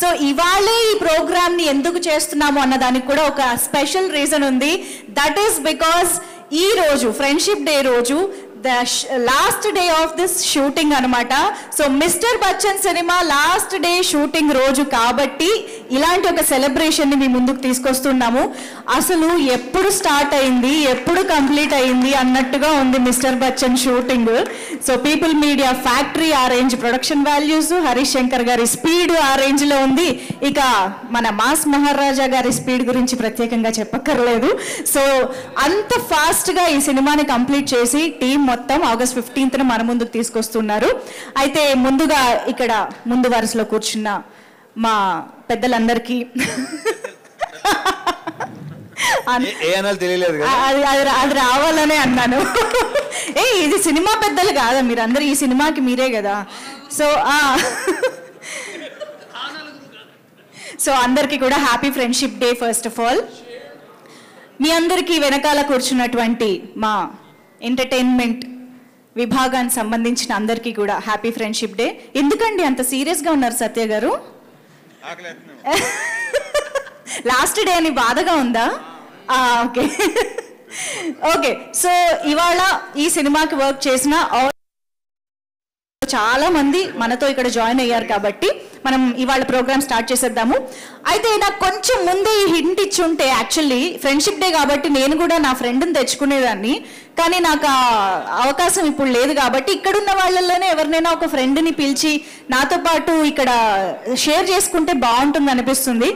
So ఇవాళే ఈ ప్రోగ్రామ్ని ఎందుకు చేస్తున్నాము అన్నదానికి కూడా ఒక స్పెషల్ రీజన్ ఉంది. దట్ ఈస్ బికాస్ ఈ రోజు ఫ్రెండ్షిప్ డే రోజు the last day of this shooting అనమాట. So mister Bachchan cinema last day shooting రోజు కాబట్టి ఇలాంటి ఒక సెలబ్రేషన్ని మీ ముందుకు తీసుకొస్తున్నాము. అసలు ఎప్పుడు స్టార్ట్ అయింది, ఎప్పుడు కంప్లీట్ అయింది అన్నట్టుగా ఉంది mister Bachchan shooting. So People Media Factory ఆ range production values, Harish Shankar గారి స్పీడ్ ఆ రేంజ్లో ఉంది. ఇక మన మాస్ మహారాజా గారి స్పీడ్ గురించి ప్రత్యేకంగా చెప్పక్కర్లేదు. సో అంత ఫాస్ట్గా ఈ సినిమాని కంప్లీట్ చేసి టీం మొత్తం ఆగస్ట్ 15న మన ముందుకు తీసుకొస్తున్నారు. అయితే ముందుగా ఇక్కడ ముందు వరుసలో కూర్చున్న మా పెద్దలందరికీ అది రావాలనే అన్నాను. ఇది సినిమా పెద్దలు కాదా, మీరు అందరు ఈ సినిమాకి మీరే కదా. సో అందరికీ కూడా happy friendship day. First of all మీ అందరికీ వెనకాల కూర్చున్నటువంటి మా ఎంటర్టైన్మెంట్ విభాగానికి సంబంధించిన అందరికీ కూడా హ్యాపీ ఫ్రెండ్షిప్ డే. ఎందుకండి అంత సీరియస్గా ఉన్నారు సత్య గారు? లాస్ట్ డే అని బాధగా ఉందా? Okay okay. సో ఇవాళ ఈ సినిమాకి వర్క్ చేసిన చాలా మంది మనతో ఇక్కడ జాయిన్ అయ్యారు కాబట్టి మనం ఇవాళ ప్రోగ్రామ్ స్టార్ట్ చేసేద్దాము. అయితే నాకు కొంచెం ముందే ఈ హింట్ ఇచ్చుంటే యాక్చువల్లీ ఫ్రెండ్షిప్ డే కాబట్టి నేను కూడా నా ఫ్రెండ్ని తెచ్చుకునేదాన్ని. కానీ నాకు ఆ అవకాశం ఇప్పుడు లేదు కాబట్టి ఇక్కడున్న వాళ్ళల్లోనే ఎవరినైనా ఒక ఫ్రెండ్ని పిలిచి నాతో పాటు ఇక్కడ షేర్ చేసుకుంటే బాగుంటుంది అనిపిస్తుంది.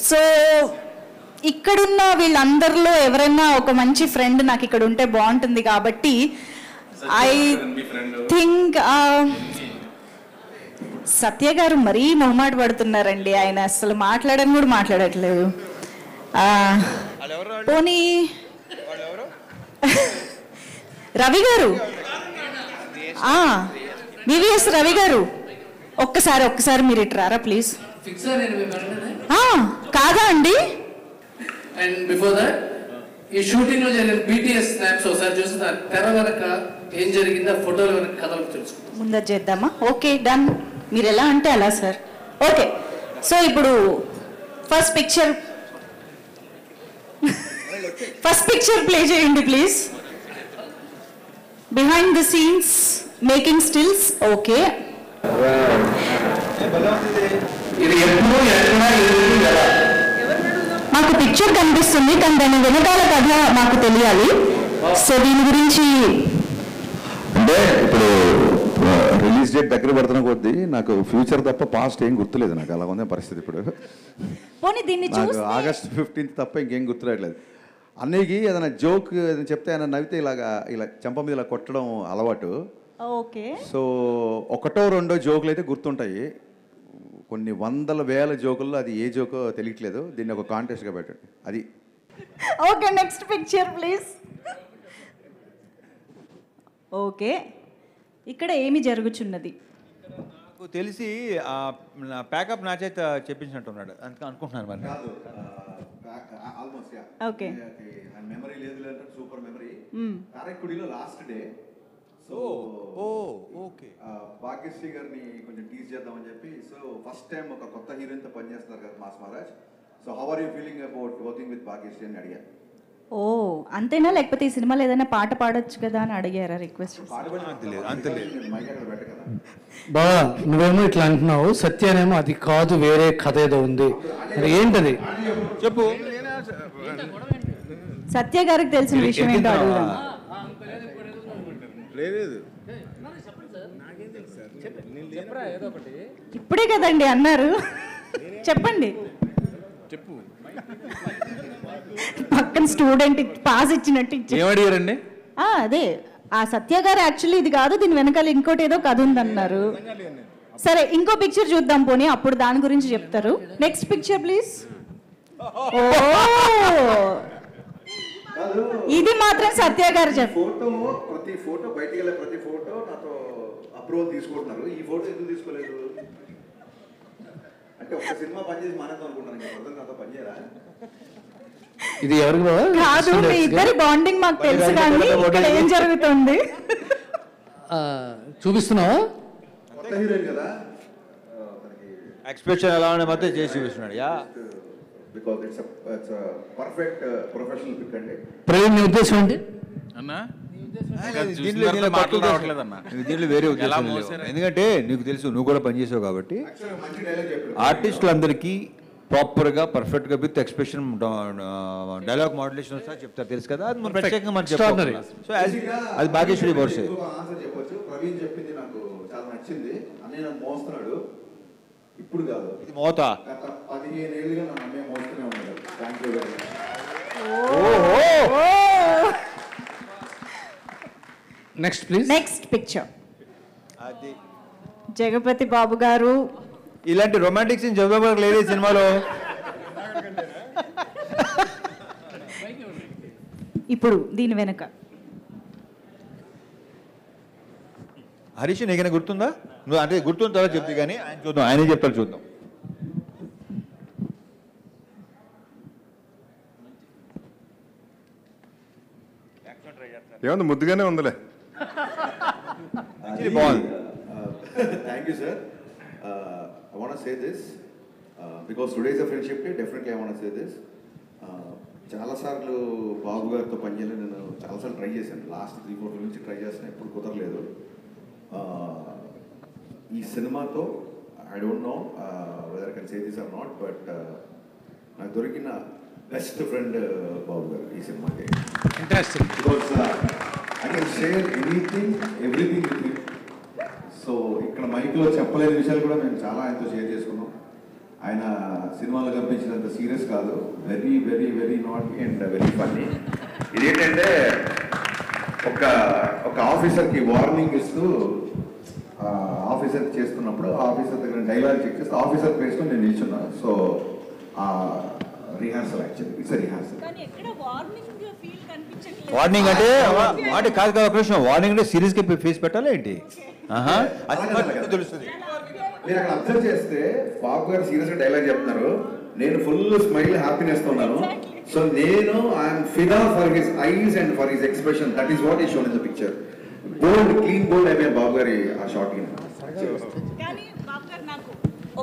సో ఇక్కడున్న వీళ్ళందరిలో ఎవరైనా ఒక మంచి ఫ్రెండ్ నాకు ఇక్కడ ఉంటే బాగుంటుంది కాబట్టి ఐ థింక్ సత్య గారు మరీ మొహమాట పడుతున్నారండి. ఆయన అసలు మాట్లాడని కూడా మాట్లాడట్లేదు. పోనీ రవి గారు, వివిఎస్ రవి గారు, ఒక్కసారి మీరు ఇటు రారా ప్లీజ్. కాదా అండి? అండ్ బిఫోర్ దట్ ఈ షూటింగ్ లో జరిగిన BTS స్నాప్స్ ఒకసారి చూసి తెర వెనక ఏం జరిగిందో ఫోటోల వెనక కథలు తెలుసుకుంటాం. ముందర చేద్దామా? Okay done. మీరు ఎలా అంటే అలా సార్. ఓకే సో ఇప్పుడు ఫస్ట్ పిక్చర్ ప్లే చేయండి please. Behind the scenes making stills. Okay మాకు పిక్చర్ కనిపిస్తుంది కానీ దాని వెనకాల కథ మాకు తెలియాలి. సో దీని గురించి అంటే ఇప్పుడు రిలీజ్ డేట్ దగ్గర పడుతున్న కొద్దీ నాకు ఫ్యూచర్ తప్ప పాస్ట్ ఏం గుర్తులేదు. నాకు అలా ఉంది పరిస్థితి. ఇప్పుడు నాకు ఆగస్ట్ 15 తప్ప ఇంకేం గుర్తురాట్లేదు. అన్నయ్యకి ఏదైనా జోక్ ఏదైనా చెప్తే ఆయన నవ్వితే ఇలా చెంప మీద ఇలా కొట్టడం అలవాటు. ఓకే సో ఒకటో రెండో జోకులు అయితే గుర్తుంటాయి. కొన్ని వందల వేల జోకుల్లో అది ఏ జోకో తెలియట్లేదు. దీన్ని ఒక కాంటెస్ట్గా పెట్టండి. అది okay. Next picture please. Okay ఇక్కడ ఏమి జరుగుచున్నది? నాకు తెలిసి ప్యాకప్ నా చేత చెప్పించినట్టున్నాడు అనుకుంటున్నాను. మరి ఓకే మెమరీ లేదు, సూపర్ మెమరీ. కారైక్కుడిలో last day. So okay Bhagyashree గారిని కొంచెం టీజ్ చేద్దామని చెప్పి. సో ఫస్ట్ టైం ఒక కొత్త హీరోయిన్తో పనిచేస్తున్నారు కదా mass Maharaj. So how are you feeling about working with Bhagyashree అని అడిగారు. ఓ అంతేనా? లేకపోతే ఈ సినిమాలో ఏదైనా పాట పాడొచ్చు కదా అని అడిగారా రిక్వెస్ట్? బాగా నువ్వేమో ఇట్లా అంటున్నావు, సత్యనేమో అది కాదు వేరే కథ ఏదో ఉంది. మరి ఏంటది చెప్పు. సత్య గారికి తెలిసిన విషయం ఏంటో అడుగుదాం. ఇప్పుడే కదండి అన్నారు, చెప్పండి. పక్కన స్టూడెంట్ పాస్ ఇచ్చినట్టు ఏమడిగారండి? అదే ఆ సత్య గారు యాక్చువల్లీ ఇది కాదు, దీని వెనకాల ఇంకోటి ఏదో కథ ఉందన్నారు. సరే ఇంకో పిక్చర్ చూద్దాం పోనీ, అప్పుడు దాని గురించి చెప్తారు. Next picture please. ఇది మాత్రం సత్య గారు ఫోటో, ప్రతి ఫోటో బయటికి వెళ్ళే ప్రతి ఫోటో నాతో అప్రూవల్ తీసుకుంటున్నారు. ఈ ఫోటో ఎందుకు తీసుకోలేదు అంటే ఒక సినిమా పనిచేసి మానేద్దాం అనుకుంటాను. నాతో పనిచేయరా? ఇది ఎవరికి కాదు, మీ ఇద్దరి బాండింగ్ మాకు తెలుసు కానీ ఇక్కడ ఏం జరుగుతుంది చూపిస్తున్నావా? కొత్త హీరోయిన్ కదా, ఎక్స్ప్రెషన్ ఎలా ఉండే మొత్తం చేసి చూపిస్తున్నాడు. Yeah, because it's perfect professional pic అండి. ప్రవీణ్ నీ ఉద్దేశం ఏంటి అన్నా దీంట్లో వేరే ఉద్దేశం లేదు. ఎందుకంటే నీకు తెలుసు, నువ్వు కూడా పనిచేసావు కాబట్టి ఆర్టిస్టులందరికీ ప్రాపర్గా పర్ఫెక్ట్గా విత్ ఎక్స్ప్రెషన్ డైలాగ్ మాడ్యులేషన్ వస్తా చెప్తారు, తెలుసు కదా. అది మనం ప్రత్యేకంగా మనం చెప్తాం. సో అది భాగ్యశ్రీ బోర్సే. ఆన్సర్ చెప్పొచ్చు. ప్రవీణ్ చెప్పింది నాకు చాలా నచ్చింది. అన్నయ్య నన్ను మోస్తున్నాడు, ఇప్పుడు కాదు, ఇది మోత. గత 15 ఏళ్ళుగా నన్ను అన్నయ్య మోస్తూనే ఉన్నాడు. Thank you very much. Next please. Next picture అది జగపతి బాబు గారు. ఇలాంటి రొమాంటిక్ సీన్ చదువుకోవడానికి లేదు ఈ సినిమాలో. ఇప్పుడు దీని వెనక హరీష్ నీకైనా గుర్తుందా? నువ్వు అంటే గుర్తున్న తర్వాత చెప్తే కానీ ఆయన చూద్దాం, ఆయనే చెప్తారు, చూద్దాం. ఏముంది, ముద్దుగానే ఉందిలే. బాగుంది. Thank you, sir. I want to say this because today is a friendship day. Definitely, I want to say this. చాలాసార్లు బాబు గారితో పనిచేయాలని నేను చాలాసార్లు ట్రై చేశాను. లాస్ట్ 3-4 నుంచి ట్రై చేస్తాను, ఎప్పుడు కుదరలేదు. ఈ సినిమాతో I don't know whether I can say this or not, but నాకు దొరికిన బెస్ట్ ఫ్రెండ్ బాబు గారు ఈ సినిమాకి. Interesting. Because I can share everything with him. So ఇక్కడ మైక్లో చెప్పలేని విషయాలు కూడా మేము చాలా ఆయనతో షేర్ చేసుకున్నాం. ఆయన సినిమాలో కనిపించినంత సీరియస్ కాదు, very very very naughty and very funny. ఇదేంటంటే ఒక ఆఫీసర్కి వార్నింగ్ ఇస్తూ ఆఫీసర్ చేస్తున్నప్పుడు ఆఫీసర్ దగ్గర డైలాగ్ చెక్ చేస్తే ఆఫీసర్ ప్లేస్లో నేను నిల్చున్నాను. So rehearsal, actually it's rehearsal. Warning అంటే వాటి కాదు కదా కృష్ణ, వార్నింగ్ అంటే సీరియస్ గా ఫేస్ పెట్టాలి ఏంటి? తెలుస్తుంది. మీరు అక్కడ అబ్జర్వ్ చేస్తే బాబు గారు సీరియస్ గా డైలాగ్ చెప్తున్నారు, నేను ఫుల్ స్మైల్ హ్యాపీనెస్ ఉన్నాను. సో నేను ఐఎమ్ ఫిదా for his eyes and for his expression. That is what is shown in the picture. Bold, clean bold అయిపోయింది బాబు గారి ఆ షాట్.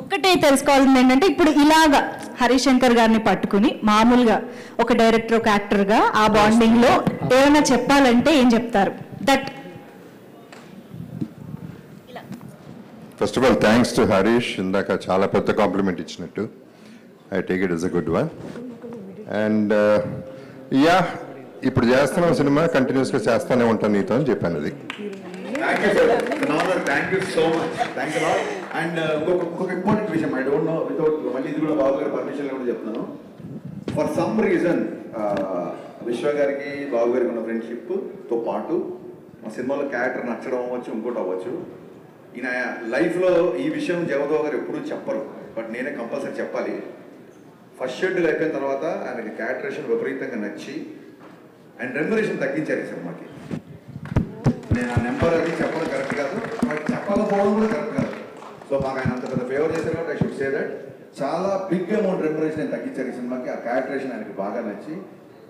ఒక్కటే తెలుసుకోవాల్సింది ఏంటంటే, ఇప్పుడు ఇలాగా హరిశంకర్ గారిని పట్టుకుని మామూలుగా ఒక డైరెక్టర్, ఒక యాక్టర్గా ఆ బాండింగ్ లో ఏమైనా చెప్పాలంటే ఏం చెప్తారు? That first of all thanks to Harish, ఇందాక చాలా పెద్ద కాంప్లిమెంట్ ఇచ్చినట్టు. I take it is a good one. And yeah, ఇప్పుడు చేస్తున్న సినిమా కంటిన్యూస్గా చేస్తూనే ఉంటాను నీతో అని చెప్పాను. అది thank you sir. Thank you so much. Thanks a lot. And ఇంకొక ఇంపార్టెంట్ విషయం, ఐ డోంట్ నో వితౌట్, మళ్ళీ ఇది కూడా బాబు గారి పర్మిషన్ కూడా చెప్తున్నాను. ఫర్ సమ్ రీజన్ విశ్వ గారికి బాబు గారికి ఉన్న ఫ్రెండ్షిప్తో పాటు మా సినిమాలో క్యారెక్టర్ నచ్చడం అవ్వచ్చు, ఇంకోటి అవ్వచ్చు. ఈయన లైఫ్లో ఈ విషయం జగదేవ్ గారు ఎప్పుడూ చెప్పరు, బట్ నేనే కంపల్సరీ చెప్పాలి. ఫస్ట్ షెడ్యూల్ అయిపోయిన తర్వాత ఆయనకి క్యారెక్టరేషన్ విపరీతంగా నచ్చి అండ్ రెమ్యునరేషన్ తగ్గించారు ఈ సినిమాకి. నేను ఆ నెంబర్ అది చెప్పడం కరెక్ట్ కాదు, బట్ చెప్పకపోవడం కూడా కరెక్ట్ కాదు. సో మాకు ఆయన అంత పెద్ద ఫేవర్ చేశారు కాబట్టి ఐ షుడ్ సే దట్. చాలా బిగ్ అమౌంట్ రెమ్యునరేషన్ ఆయన తగ్గించారు ఈ సినిమాకి. ఆ క్యారెక్టరేషన్ ఆయనకి బాగా నచ్చి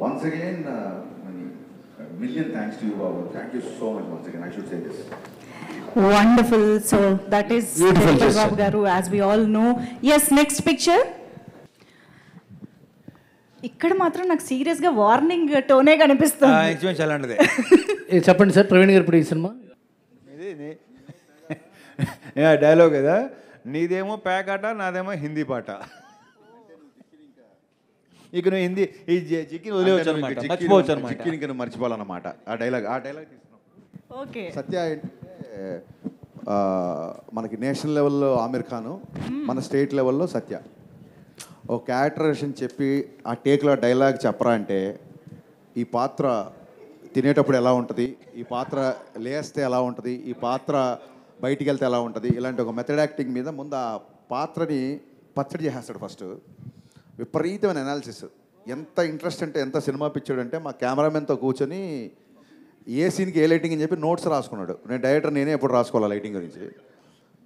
once again million thanks to you Babu. Thank you so much once again. I should say this. Wonderful. So that is Jagapathi Babu గారు, as we all know. Yes, next picture. ఇక్కడ మాత్రం నాకు సీరియస్ గా వార్నింగ్ టోనే కనిపిస్తుంది. అలాంటిదే చెప్పండి సార్. ప్రవీణ్ గారు, ఇప్పుడు ఈ సినిమా డైలాగ్ కదా, నీదేమో ప్యాకాట, నాదేమో హిందీ పాట. ఇక నువ్వు హిందీ ఈ చిక్కిని వదిలేవచ్చు అనమాట, మర్చిపోవచ్చు అనమాట. చిక్కిని మర్చిపోవాలన్నమాట ఆ డైలాగ్ తీసుకున్నాం. ఓకే. సత్య అంటే మనకి నేషనల్ లెవెల్లో ఆమిర్ ఖాను, మన స్టేట్ లెవెల్లో సత్య. ఒక క్యారెక్టరేషన్ చెప్పి ఆ టేక్లో డైలాగ్ చెప్పరా అంటే, ఈ పాత్ర తినేటప్పుడు ఎలా ఉంటుంది, ఈ పాత్ర లేస్తే ఎలా ఉంటుంది, ఈ పాత్ర బయటికి వెళ్తే ఎలా ఉంటుంది, ఇలాంటి ఒక మెథడ్ యాక్టింగ్ మీద ముందు ఆ పాత్రని పచ్చడి చేసేస్తాడు ఫస్ట్. విపరీతమైన అనాలిసిస్. ఎంత ఇంట్రెస్ట్ అంటే, ఎంత సినిమా పిచ్చాడు అంటే, మా కెమెరామెన్తో కూర్చొని ఏ సీన్కి ఏ లైటింగ్ అని చెప్పి నోట్స్ రాసుకున్నాడు. నేను డైరెక్టర్ నేనే ఎప్పుడు రాసుకోవాలి లైటింగ్ గురించి.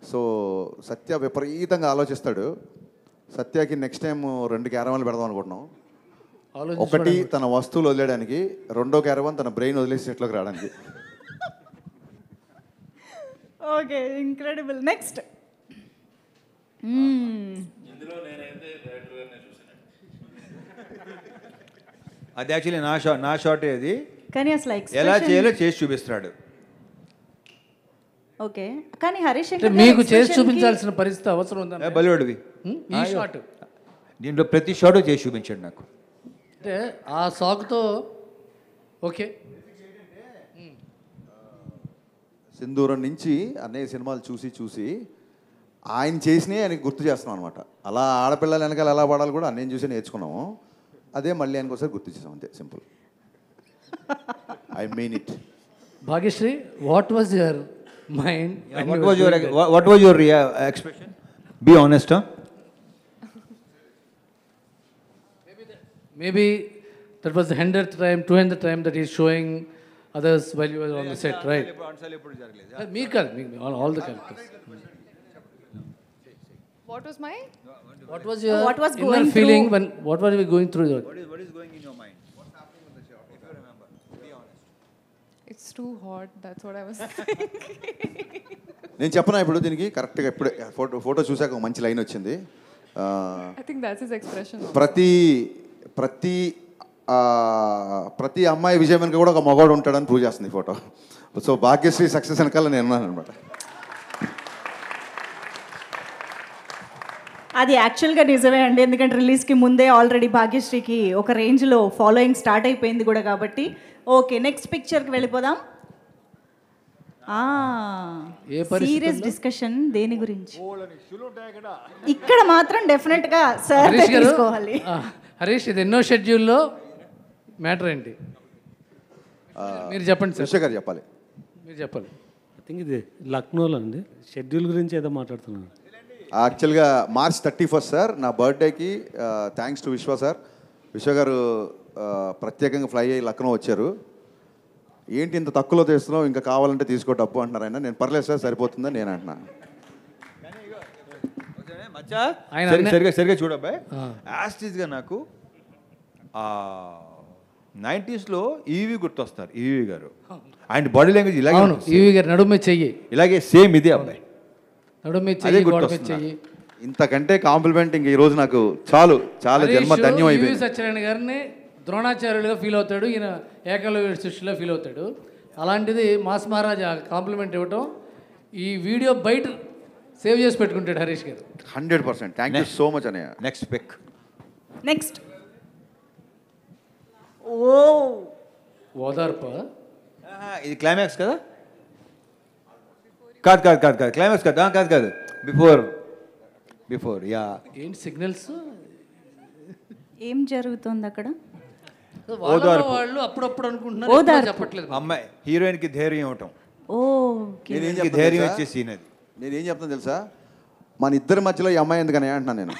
సో సత్య విపరీతంగా ఆలోచిస్తాడు. సత్యకి నెక్స్ట్ టైం 2 క్యారవాన్లు పెడదాం అనుకుంటున్నాం. ఒకటి తన వస్తువులు వదిలేయడానికి, రెండో క్యారవాన్ తన బ్రెయిన్ వదిలేసి సెట్లోకి రావడానికి. Okay, incredible. నెక్స్ట్ అది యాక్చువల్లీ నా షాటే అది. కానీ అసలు ఎలా చేయాలో చేసి చూపిస్తున్నాడు. ఓకే, కానీ హరీష్ మీకు చేసి చూపించాల్సిన పరిస్థితి అవసరం ఉందా? బలివాడివి ఈ షాట్ దీంట్లో ప్రతి షాటు చేసి చూపించాడు నాకు. అంటే ఆ సాకుతో ఓకే. సింధూరం నుంచి అన్నయ్య సినిమాలు చూసి ఆయన చేసినవి ఆయనకి గుర్తు చేస్తున్నాం అనమాట. అలా ఆడపిల్లల వెనకాల ఎలా పడాలి కూడా అన్నయ్యని చూసి నేర్చుకున్నాము. అదే మళ్ళీ ఆయనకు ఒకసారి గుర్తు చేసాం, అంతే, simple. I mean it. Bhagyashree, what was your mind? What was your expression? Be honest, huh? Maybe that was the 100th time, 200th time that he's showing others while you were on the set, right? Me kaadu, all the characters. What was my? What was your What was inner going feeling through? when? What were we going through? What is going in your mind? What's happening with the shot? If you remember, be honest. It's too hot. That's what I was thinking. నేను చెప్పనా ఇప్పుడు దీనికి కరెక్ట్గా ఇప్పుడే photo చూసాక ఒక మంచి line వచ్చింది. I think that's his expression. ప్రతి అమ్మాయి విజయం వెనుక కూడా ఒక మగవాడు ఉంటాడని ప్రూవ్ చేస్తుంది ఈ ఫోటో. సో భాగ్యశ్రీ సక్సెస్ వెనకాల నేను ఉన్నాను అనమాట. అది యాక్చువల్గా నిజమే అండి, ఎందుకంటే రిలీజ్కి ముందే ఆల్రెడీ భాగ్యశ్రీకి ఒక రేంజ్లో ఫాలోయింగ్ స్టార్ట్ అయిపోయింది కూడా కాబట్టి. ఓకే, నెక్స్ట్ పిక్చర్కి వెళ్ళిపోదాం. సీరియస్ డిస్కషన్ దేని గురించి? ఇక్కడ మాత్రం డెఫినెట్గా సార్ తీసుకోవాలి. హరీష్, ఇది ఎన్నో షెడ్యూల్లో మ్యాటర్ ఏంటి? మీరు చెప్పండి సార్. విశ్వ గారు చెప్పాలి. మీరు చెప్పాలి. ఐ థింక్ ఇది లక్నోలో అండి. షెడ్యూల్ గురించి ఏదో మాట్లాడుతున్నాను. యాక్చువల్గా March 31st సార్, నా బర్త్డేకి థ్యాంక్స్ టు విశ్వ సార్. విశ్వ గారు ప్రత్యేకంగా ఫ్లై అయ్యి లక్నో వచ్చారు. ఏంటి ఇంత తక్కువలో తెస్తున్నావు, ఇంకా కావాలంటే తీసుకో డబ్బు అంటున్నారు ఆయన. నేను పర్లేదు సార్, సరిపోతుందని నేను అంటున్నా. సరిగా చూడబ్బాయి, యాస్టీస్గా నాకు 90sలో ఈవీ గుర్తొస్తారు. ఈవీ గారు ఆయన బాడీ లాంగ్వేజ్ ఇలాగే, ఈవీ గారు నడుమే చెయ్యి ఇలాగే సేమ్ ఇదే అబ్బాయి, నడుమే చెయ్యి. ఇంతకంటే కాంప్లిమెంట్ ఇంక ఈ రోజు నాకు చాలు, చాలా జన్మ ధన్యం అయిపోయింది. సత్యనారాయణ గారిని ద్రోణాచార్యులుగా ఫీల్ అవుతాడు, ఈయన ఏకలవ్య సృష్టిలో ఫీల్ అవుతాడు. అలాంటిది మాస్ మహారాజ్ కాంప్లిమెంట్ ఇవ్వటం, ఈ వీడియో బయట సేవ్ చేసి పెట్టుకుంటాడు హరీష్ గారు. 100%. థ్యాంక్ యూ సో మచ్ అన్నయ్య. Next pic. నెక్స్ట్ ఓదార్ప. ఇది క్లైమాక్స్ కదా? కాదు క్లైమాక్స్ కాదు. Before yeah. ఏంటి సిగ్నల్స్? ఏం జరుగుతుంది అక్కడ? వాళ్ళు అప్పుడప్పుడు అనుకుంటున్నారు, చెప్పట్లేదు. అమ్మాయి హీరోయిన్ కి ధైర్యం ఇవ్వటం. ధైర్యం వచ్చే సీన్ అది. నేనేం చెప్తాను తెలుసా, మన ఇద్దరి మధ్యలో ఈ అమ్మాయి ఎందుకని అంటున్నాను నేను.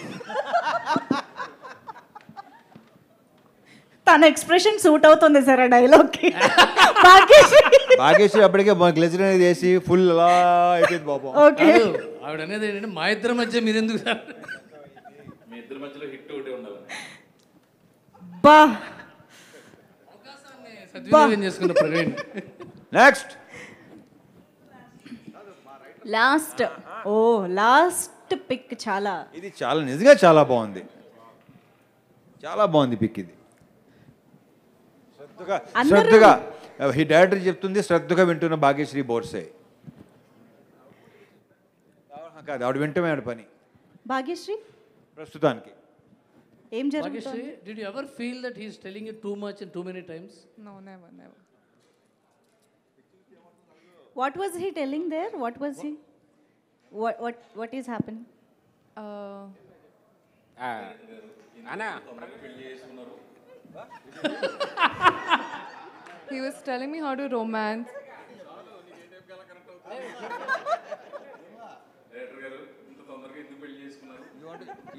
తన ఎక్స్ప్రెషన్ సూట్ అవుతుంది సార్ ఆ డైలాగ్కి. భాగ్యశ్రీ అప్పటికే గ్లెజర్ అనేది వేసి ఫుల్ అలా అయిపోయింది బాబు. ఆవిడ అనేది ఏంటంటే, మా ఇద్దరి మధ్య మీరెందుకు సార్, మీ ఇద్దరి మధ్యలో హిట్ ఒకటే ఉండాలి. అవకాశాన్ని సద్వినియోగం చేసుకున్న ప్రవీణ్. Next last pick. ఇది చాలా నిజంగా చాలా బాగుంది, చాలా బాగుంది పిక్ ఇది. శ్రద్ధగా ఈ డైరెక్టర్ చెప్తుంది, శ్రద్ధగా వింటున్న భాగ్యశ్రీ బోర్సే కాదు, ఆవిడ వింటమే ఆవిడ పని. భాగ్యశ్రీ ప్రస్తుతానికి ఏం జరుగుతుంది? Bhagyashree, did you ever feel that he is telling you too much and too many times? No, never. What was he telling there? What was he? What is happening? He was telling me how to romance.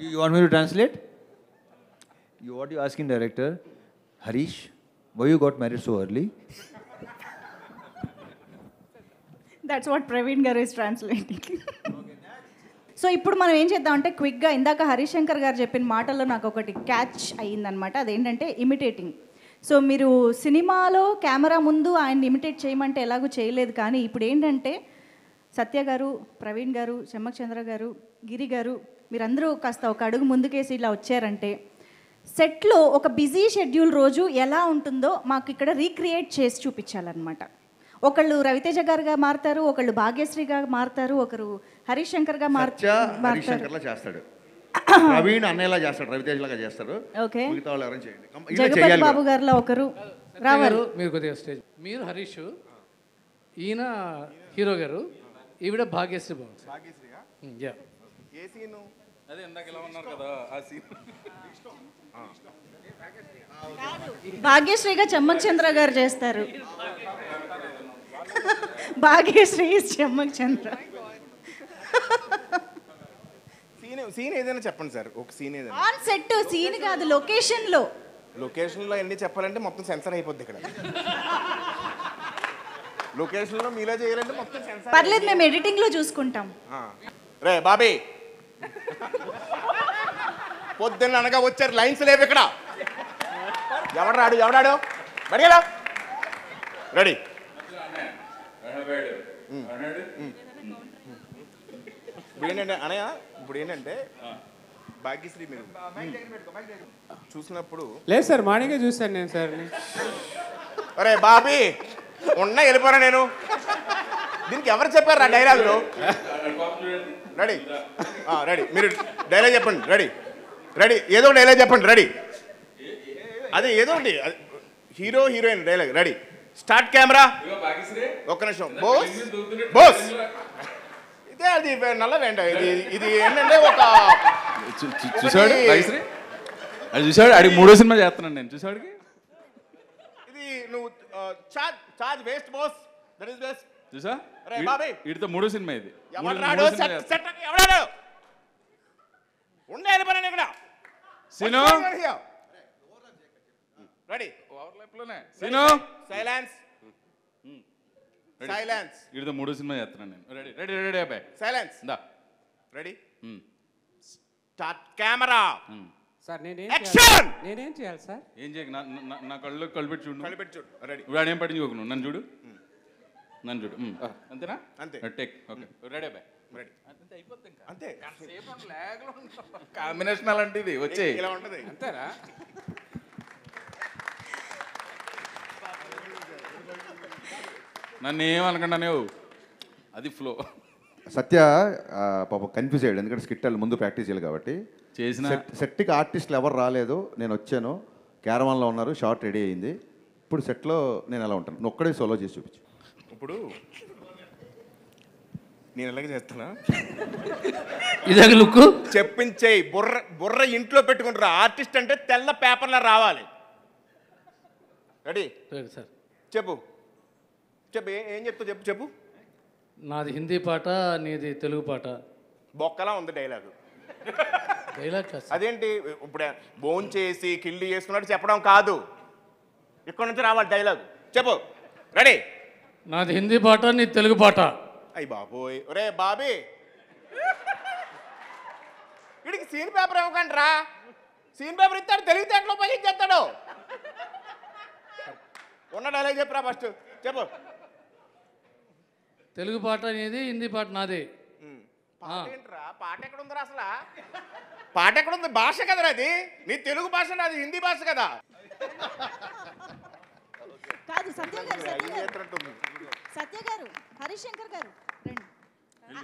You want me to translate? What you asking director? Harish, why you got married so early? That's what Praveen garu is translating. So ఇప్పుడు మనం ఏం చేద్దామంటే క్విక్గా, ఇందాక హరిశంకర్ గారు చెప్పిన మాటల్లో నాకు ఒకటి క్యాచ్ అయ్యిందనమాట. అదేంటంటే ఇమిటేటింగ్. సో మీరు సినిమాలో కెమెరా ముందు ఆయన్ని ఇమిటేట్ చేయమంటే ఎలాగూ చేయలేదు, కానీ ఇప్పుడు ఏంటంటే సత్య గారు, ప్రవీణ్ గారు, చెమ్మక్ చంద్ర గారు, గిరి గారు మీరందరూ కాస్త ఒక అడుగు ముందుకేసి ఇలా వచ్చారంటే, సెట్లో ఒక బిజీ షెడ్యూల్ రోజు ఎలా ఉంటుందో మాకు ఇక్కడ రీక్రియేట్ చేసి చూపించాలన్నమాట. ఒకళ్ళు రవితేజ గారుగా మారుతారు, ఒకళ్ళు భాగ్యశ్రీగా మారుతారు, ఒకరు హరీష్ శంకర్గా హరీష్ శంకర్లా చేస్తాడు, ప్రవీణ్ అన్నయ్యలా చేస్తాడు, రవితేజలాగా చేస్తారు. ఓకే, మిగతా వాళ్ళు ఎవరైనా చేయండి. జగపతి బాబు గారిలో ఒకరు రావాలి. మీరు కొద్దిగా స్టేజ్, మీరు హరీష్, ఈయన హీరో గారు, ఈవిడ భాగ్యశ్రీ బాగుంది. అదే ఇందాక ఇలా ఉన్నారు కదా ఆ సీన్. భాగ్యశ్రీగా చెమ్మక్ చంద్ర గారు చేస్తారు. భాగ్యశ్రీ చెమ్మక్ చంద్ర. సీన్ ఏదైనా చెప్పండి సార్, ఒక సీన్ ఏదైనా. ఆన్ సెట్ సీన్ కాదు, లొకేషన్ లో. లొకేషన్ లో ఎన్ని చెప్పాలంటే మొత్తం సెన్సర్ అయిపోద్ది ఇక్కడ. లొకేషన్ లో మీలా చేయాలంటే మొత్తం సెన్సర్. పర్లేదు, మేము ఎడిటింగ్ లో చూసుకుంటాం. రే బాబీ, పొద్దున్న అనగా వచ్చారు, లైన్స్ లేవు ఇక్కడ. ఎవడాడు బడిగా రెడీ. ఇప్పుడు ఏంటంటే అనయ్య, ఇప్పుడు ఏంటంటే భాగ్యశ్రీ మీరు చూసినప్పుడు. లేదు సార్, మార్నింగే చూశాను నేను సార్. అరే బాబీ ఉన్నా వెళ్ళిపోరా నేను. దీనికి ఎవరు చెప్పారు ఆ డైలాగులు? రెడీ రెడీ, మీరు డైలాగ్ చెప్పండి. రెడీ ఏదో డైలాగ్ చెప్పండి. రెడీ, అదే ఏదో ఒకటి, hero heroine dialogue. Ready, start camera. ఒక్క నిమిషం. బోస్ ఇదే, అది నల్లవేంట. ఇది ఏంటంటే ఒక చూసాడు భాగ్యశ్రీ, అది చూసాడు, అడిగి 3వ సినిమా చేస్తున్నాను నేను. చూసాడుకి ఇది నువ్వు charge waste boss, that is best. చూసా, అరే బాబీ వీటితో 3వ సినిమా ఇది. ఎవడాడు ఉండే వెళ్ళిపోయాను ఇక్కడ. Scene ready, scene silence. Silence. వీటితో 3వ సినిమా చేస్తున్నాను నేను. రెడీ అబ్బాయి, సైలెన్స్. దా రెడీ, స్టార్ట్ కెమెరా. సార్ నేనేం చేయాలి సార్? ఏం చేయకు, నా కళ్ళు పెట్టి చూడు. చూడు. రెడీ, ఇప్పుడు ఆడేం పట్టించుకోకు, నువ్వు నన్ను చూడు. అంతేనా? అంతే. టేక్. ఓకే, రెడీ అబ్బాయి. రెడీ, అంతే అయిపోద్ది. ఇంకా అంతే. కాంబినేషన్ అలాంటిది వచ్చే ఇలా ఉంటుంది. అంతేనా? నన్ను ఏమనుకుంటానే, అది ఫ్లో. సత్య పాపం కన్ఫ్యూజ్ అయ్యాడు, ఎందుకంటే స్కిట్ ముందు ప్రాక్టీస్ చేయాలి కాబట్టి. చేసిన సెట్కి ఆర్టిస్టులు ఎవరు రాలేదు, నేను వచ్చాను, క్యారవాన్లో ఉన్నారు, షార్ట్ రెడీ అయింది. ఇప్పుడు సెట్లో నేను ఎలా ఉంటాను, నువ్వు ఒక్కడే సోలో చేసి చూపించు. ఇప్పుడు నేను ఎలాగ చేస్తానా, ఇదే లుక్ చెప్పించేయి. బుర్ర ఇంట్లో పెట్టుకుంటారు. ఆర్టిస్ట్ అంటే తెల్ల పేపర్లో రావాలి. రెడీ సార్, చెప్పు. ఏం చెప్తావు చెప్పు. నాది హిందీ పాట, నీది తెలుగు పాట. బొక్కలా ఉంది డైలాగు. డైలాగ్ అదేంటి, ఇప్పుడు బోన్ చేసి కిల్లి చేసుకున్నట్టు చెప్పడం కాదు, ఇక్కడ నుంచి రావాలి డైలాగ్. చెప్పు. రెడీ, నాది హిందీ పాట, నీది తెలుగు పాట. అయ్యి బాబోయ్, ఒరే బాబీ వీడికి సీన్ పేపర్ ఇవ్వకండి రా. సీన్ పేపర్ ఇస్తాడు, తెలివితేటలో ఉపయోగించేస్తాడు. ఉన్న డైలాగ్ చెప్పురా ఫస్ట్. చెప్పు. తెలుగు పాట నీది, హిందీ పాట నాది. పాట ఏంట్రా, పాట ఎక్కడ ఉందిరా అసలు? పాట ఎక్కడ ఉంది? భాష కదరా అది. నీ తెలుగు భాష, నాది హిందీ భాష కదా. కాదు సత్య గారు, హరీష్ శంకర్ గారు రండి.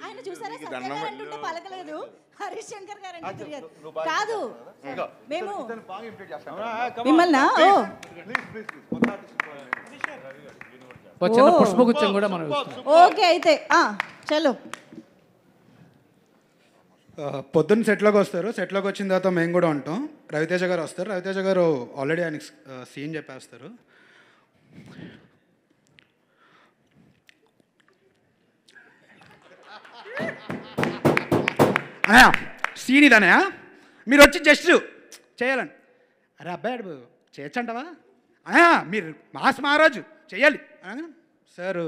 ఆయన చూసారా, సత్య గారు అంటుంటే పలకలేదు, హరీష్ శంకర్ గారు అంటే తిరిగారు. కాదు మేము మిమ్మల్ని పుష్పగుచ్చం కూడా మనం. ఓకే అయితే చలో. పొద్దున్న సెట్లోకి వస్తారు, సెట్లోకి వచ్చిన తర్వాత మేము కూడా ఉంటాం. రవితేజ గారు వస్తారు, రవితేజ గారు ఆల్రెడీ ఆయనకి సీన్ చెప్పేస్తారు. అన్నయ్య సీన్ ఇదన్నయ్య, మీరు వచ్చి జస్ట్ చేయాలండి. అరే అబ్బాయి చేయొచ్చంటవా అన్నయ్య, మీరు మాస్ మహారాజు చెయ్యాలి సార్.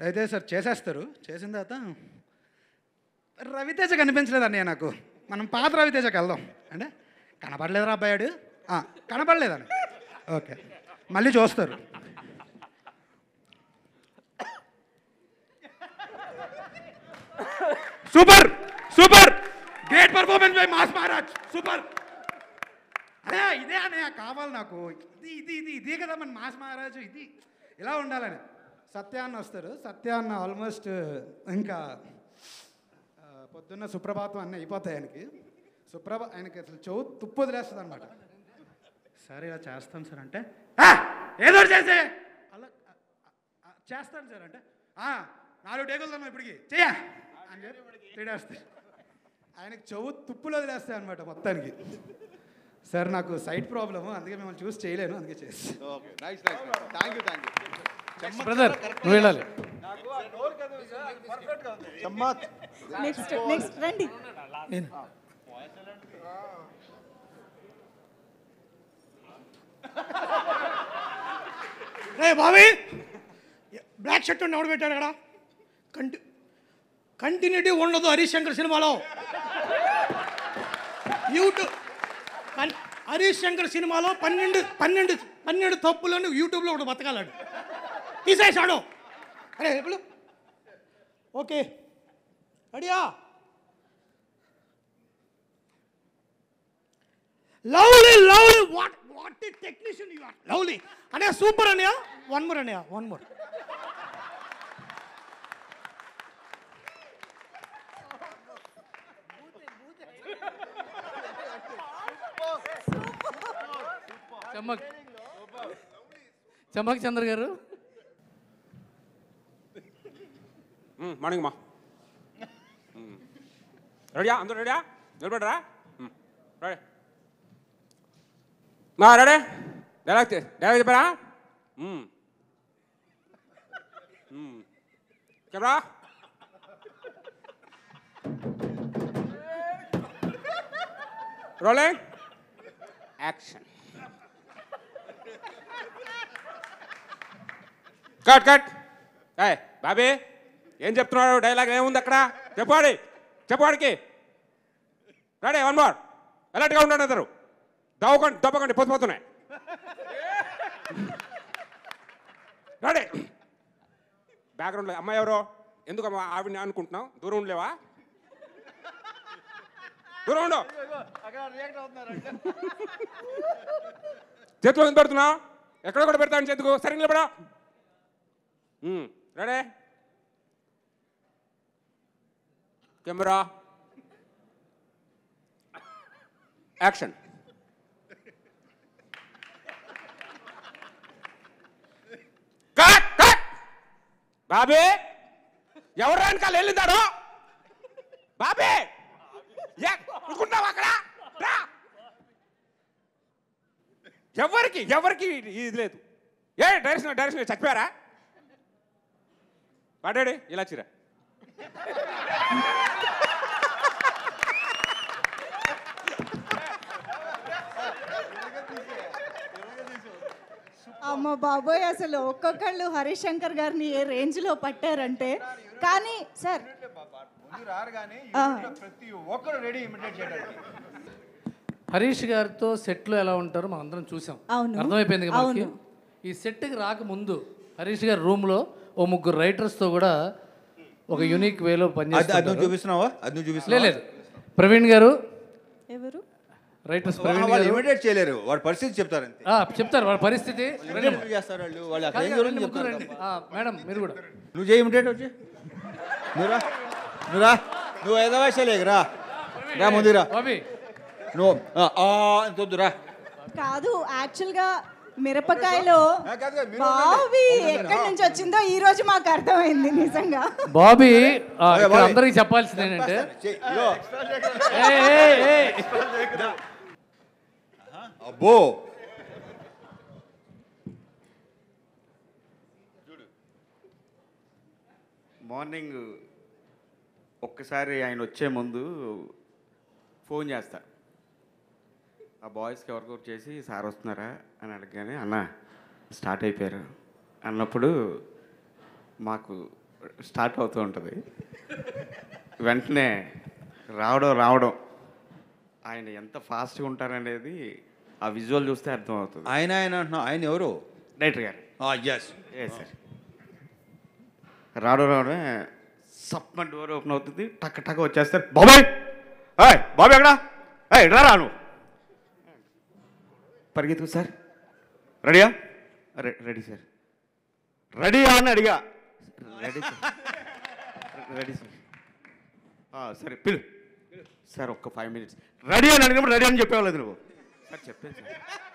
అయితే సార్ చేసేస్తారు. చేసిన తర్వాత రవితేజ కనిపించలేదు అన్నయ్య నాకు. మనం పాత రవితేజకి వెళ్దాం అంటే, కనపడలేదురా అబ్బాయాడు, కనపడలేదని. ఓకే, మళ్ళీ చూస్తారు. Super super great performance by mass Maharaj, super. అదే ఇదే అనే కావాలి నాకు, ఇదే కదా మన మాస్ మహారాజ్, ఇది ఇలా ఉండాలని. సత్యాన్న వస్తారు, సత్యాన్న ఆల్మోస్ట్ ఇంకా పొద్దున్న సుప్రభాతం అన్నీ అయిపోతాయి ఆయనకి. ఆయనకి అసలు చెవు తుప్పు వదిలేస్తుంది అనమాట. సరే ఇలా చేస్తాను సార్ అంటే, ఏదో చేసే అలా చేస్తాను సార్ అంటే, 4 టేకులు తను ఇప్పటికి చెయ్య అని చెప్పి తిడేస్తాయి. ఆయనకి చెవు తుప్పులు వదిలేస్తాయి అనమాట మొత్తానికి. సార్ నాకు సైట్ ప్రాబ్లము, అందుకే మిమ్మల్ని చూసి చేయలేను, అందుకే చేస్తాను. బ్రదర్ నువ్వు వెళ్ళాలి. నెక్స్ట్ రండి. రే బాబీ, బ్లాక్ షర్ట్ ఎవడు పెట్టాడు అక్కడ? కంటిన్యూటీ ఉండదు హరీష్ శంకర్ సినిమాలో. యూట్యూబ్ హరీష్ శంకర్ సినిమాలో 12 తప్పులను యూట్యూబ్లో ఒకటి బతకాలాడు, తీసేసాడు. అరే ఎప్పుడు ఓకే అడియా. Lovely lovely, what technician you are. Lovely అనే సూపర్ అనియా. వన్ మోర్ అనియా, వన్ మోర్. చమ్మక్ చంద్ర గారు. మార్నింగ్ మా. రెడీయా? అందరూ రెడీయా? నిలబడరా. రెడీ మా, రెడీ. డైలాగ్ చెప్పారా? Camera rolling action. Cut cut. Bobby ఏం చెప్తున్నాడు? డైలాగ్ ఏముంది అక్కడ? చెప్పాడికి. Ready, one more. అలర్ట్గా ఉండండి అందరు. దవ్వకండి పొద్దుపోతున్నాయి. రెడీ. బ్యాక్గ్రౌండ్లో అమ్మాయి ఎవరో? ఎందుకు అమ్మా ఆవిడని అనుకుంటున్నావు? దూరం ఉండలేవా? దూరం ఉండు. చేతిలో ఎందుకు పెడుతున్నావు? ఎక్కడ కూడా పెడతాను చేతుకు. సరే నిలబడా. Ready, camera action. బాబీ ఎవరు వెనకాల వెళ్ళిందాడు? బాబీ అనుకుంటావు అక్కడ? ఎవరికి ఇది లేదు. డైరెక్షన్ చచ్చిపోయారా? పడాడు ఇలా చిరా. అమ్మ బాబోయ్, అసలు ఒక్కొక్కళ్ళు హరీష్ శంకర్ గారిని ఏ రేంజ్లో పట్టారంటే. కానీ సార్ ప్రతి ఒక్కరు రెడీ ఇమిటేట్ చేయడానికి. హరీష్ గారితో సెట్లో ఎలా ఉంటారో మనం అందరం చూసాం, అర్థమైపోయింది కదా మనకి. ఈ సెట్కి రాకముందు హరీష్ గారి రూమ్లో ఓ 3 రైటర్స్తో కూడా ఒక యూనిక్ వేలో పనిచేస్తారు. చూపిస్తున్నావా? లేదు, ప్రవీణ్ గారు ఎవరు రైటర్స్? వాళ్ళు ఇమిటేట్ చేయలేరు, వాడి పరిస్థితి చెప్తారు. చెప్తారు వాళ్ళ పరిస్థితి. చేస్తారు వాళ్ళు మేడం మీరు కూడా నువ్వు చేయి ఇమిటేట్. వచ్చి నువ్వు ఏదో వయసులేరా ముందురా. నువ్వు రా. కాదు, యాక్చువల్గా మిరపకాయలో బాబీ ఎక్కడి నుంచి వచ్చిందో ఈ రోజు మాకు అర్థమైంది నిజంగా. బాబీ అందరికి చెప్పాల్సింది ఏంటంటే, అబ్బో మార్నింగ్ ఒక్కసారి ఆయన వచ్చే ముందు ఫోన్ చేస్తా, ఆ బాయ్స్కి ఎవరికొకరు చేసి సార్ వస్తున్నారా అని అడగగానే అన్న స్టార్ట్ అయిపోయారు అన్నప్పుడు మాకు స్టార్ట్ అవుతూ ఉంటుంది. వెంటనే రావడం ఆయన ఎంత ఫాస్ట్గా ఉంటారనేది ఆ విజువల్ చూస్తే అర్థమవుతుంది. ఆయన అంటున్నావు, ఆయన ఎవరు? డైరెక్టర్ గారు. సార్ రావడమే సప్మ డోర్ ఓపెన్ అవుతుంది, టక్ వచ్చేస్తారు. బాబాయ్ బాబు ఎక్కడా ఎట్లా రా నువ్వు పరిగెత్తు సార్ రెడీయా రెడీ సార్ రెడీయా అని అడిగా రెడీ సార్ రెడీ సార్ సరే పిలు సార్ ఒక్క 5 minutes రెడీ అని అడిగినప్పుడు రెడీ అని చెప్పేవాళ్ళది నువ్వు సార్ చెప్పాను సార్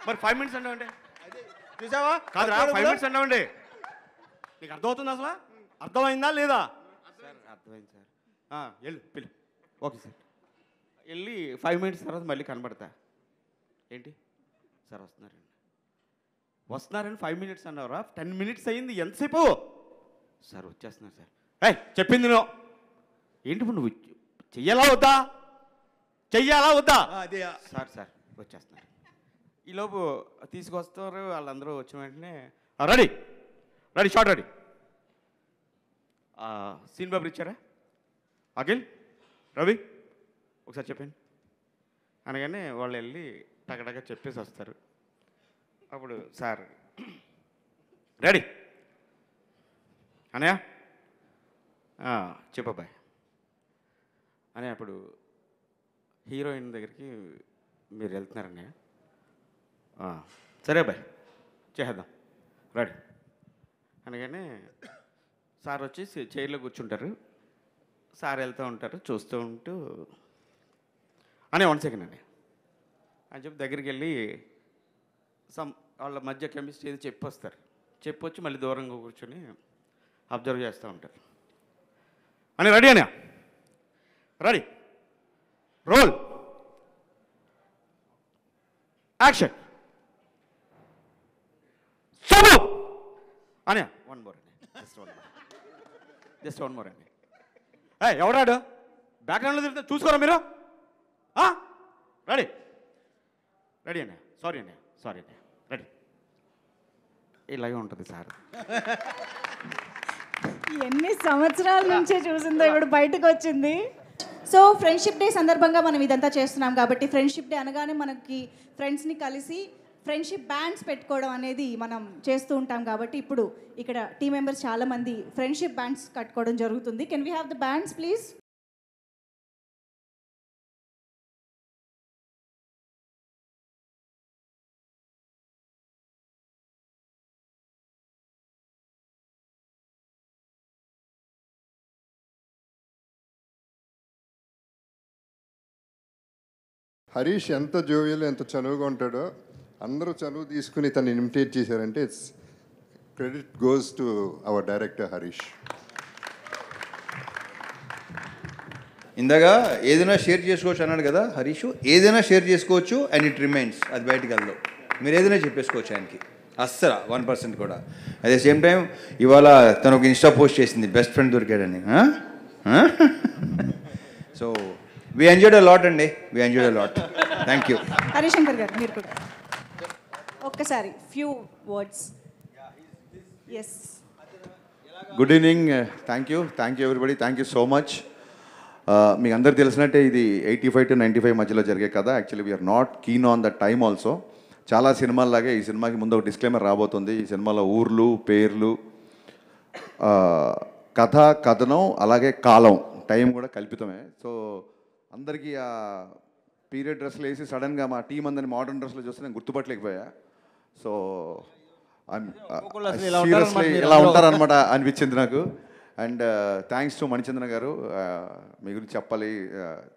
మరి 5 minutes అన్నావండి చూసావా కాదురా 5 minutes అన్నావండి నీకు అర్థమవుతుంది అసలు అర్థమైందా లేదా సార్ అర్థమైంది సార్ వెళ్ళు పిలు ఓకే సార్ వెళ్ళి 5 minutes తర్వాత మళ్ళీ కనబడతా ఏంటి సార్ వస్తున్నారని 5 minutes అన్నారా 10 minutes అయింది ఎంతసేపు సార్ వచ్చేస్తున్నారు సార్ చెప్పింది నువ్వు ఏంటి ఇప్పుడు నువ్వు చెయ్యాలా వద్దా అదే సార్ వచ్చేస్తున్నారు ఈలోపు తీసుకొస్తారు వాళ్ళందరూ వచ్చిన వెంటనే రెడీ షార్ట్ రెడీ సీన్ బాబు ఇచ్చారా అఖిల్ రవి ఒకసారి చెప్పండి అనగానే వాళ్ళు వెళ్ళి టగటగా చెప్పేసి వస్తారు అప్పుడు సార్ రెడీ అనయ్య చెప్పబ్బాయ్ అని అప్పుడు హీరోయిన్ దగ్గరికి మీరు వెళ్తున్నారన్నయ్య సరే అబ్బాయి చేద్దాం రెడీ అనగానే సార్ వచ్చి చైర్లో కూర్చుంటారు సార్ వెళ్తూ ఉంటారు చూస్తూ ఉంటూ అనే 1 second అండి అని చెప్పి దగ్గరికి వెళ్ళి వాళ్ళ మధ్య కెమిస్ట్రీ ఏది చెప్పొచ్చి మళ్ళీ దూరంగా కూర్చొని అబ్జర్వ్ చేస్తూ ఉంటారు అని రెడీ రోల్ యాక్షన్ అని one more just one more అండి ఎవడాడు బ్యాక్గ్రౌండ్లో తిరిగితే చూసుకోరా మీరు రెడీ అన్నయ్య సారీ అన్నయ్య రెడీ ఇలాగే ఉంటుంది సార్ ఎన్ని సంవత్సరాల నుంచే చూసిందో ఇప్పుడు బయటకు వచ్చింది. సో ఫ్రెండ్షిప్ డే సందర్భంగా మనం ఇదంతా చేస్తున్నాం కాబట్టి ఫ్రెండ్షిప్ డే అనగానే మనకి ఫ్రెండ్స్ని కలిసి ఫ్రెండ్షిప్ బ్యాండ్స్ పెట్టుకోవడం అనేది మనం చేస్తూ ఉంటాం కాబట్టి ఇప్పుడు ఇక్కడ టీం మెంబర్స్ చాలామంది ఫ్రెండ్షిప్ బ్యాండ్స్ కట్టుకోవడం జరుగుతుంది. Can we have the bands please? Harish ఎంత జోవియల్ ఎంత చనువుగా ఉంటాడో అందరూ చనువు తీసుకుని తను ఇమిటేట్ చేశారంటే it's credit goes to our director Harish. ఇందాక ఏదైనా షేర్ చేసుకోవచ్చు అన్నాడు కదా హరీష్, ఏదైనా షేర్ చేసుకోవచ్చు అండ్ ఇట్ రిమైన్స్, అది బయటికి వెళ్దాం. మీరు ఏదైనా చెప్పేసుకోవచ్చు ఆయనకి, అస్సలు 1% కూడా. అట్ ద సేమ్ టైం ఇవాళ తను ఒక ఇన్స్టా పోస్ట్ చేసింది బెస్ట్ ఫ్రెండ్ దొరికాడని. So we enjoyed a lot అండి, we enjoyed a lot. Thank you. Harishankar గారు మీరు కూడా ఒక్కసారి few words. Yes, good evening, thank you everybody, thank you so much. మీకు అందరికి తెలిసినట్టే ఇది 85 to 95 మధ్యలో జరిగే కథ. Actually we are not keen on the time also. చాలా సినిమాల్లాగే ఈ సినిమాకి ముందు ఒక డిస్క్లైమర్ రాబోతుంది. ఈ సినిమాలో ఊర్లు, పేర్లు, కథ, కథనం, అలాగే కాలం, టైం కూడా కల్పితమే. సో అందరికీ ఆ పీరియడ్ డ్రెస్లు వేసి సడన్గా మా టీం అందరిని మోడర్న్ డ్రెస్లో చూస్తే నేను గుర్తుపట్టలేకపోయా. సో సీరియస్లీ ఇలా ఉంటారనమాట అనిపించింది నాకు. అండ్ థ్యాంక్స్ టు మణిచంద్ర గారు, మీ గురించి చెప్పాలి.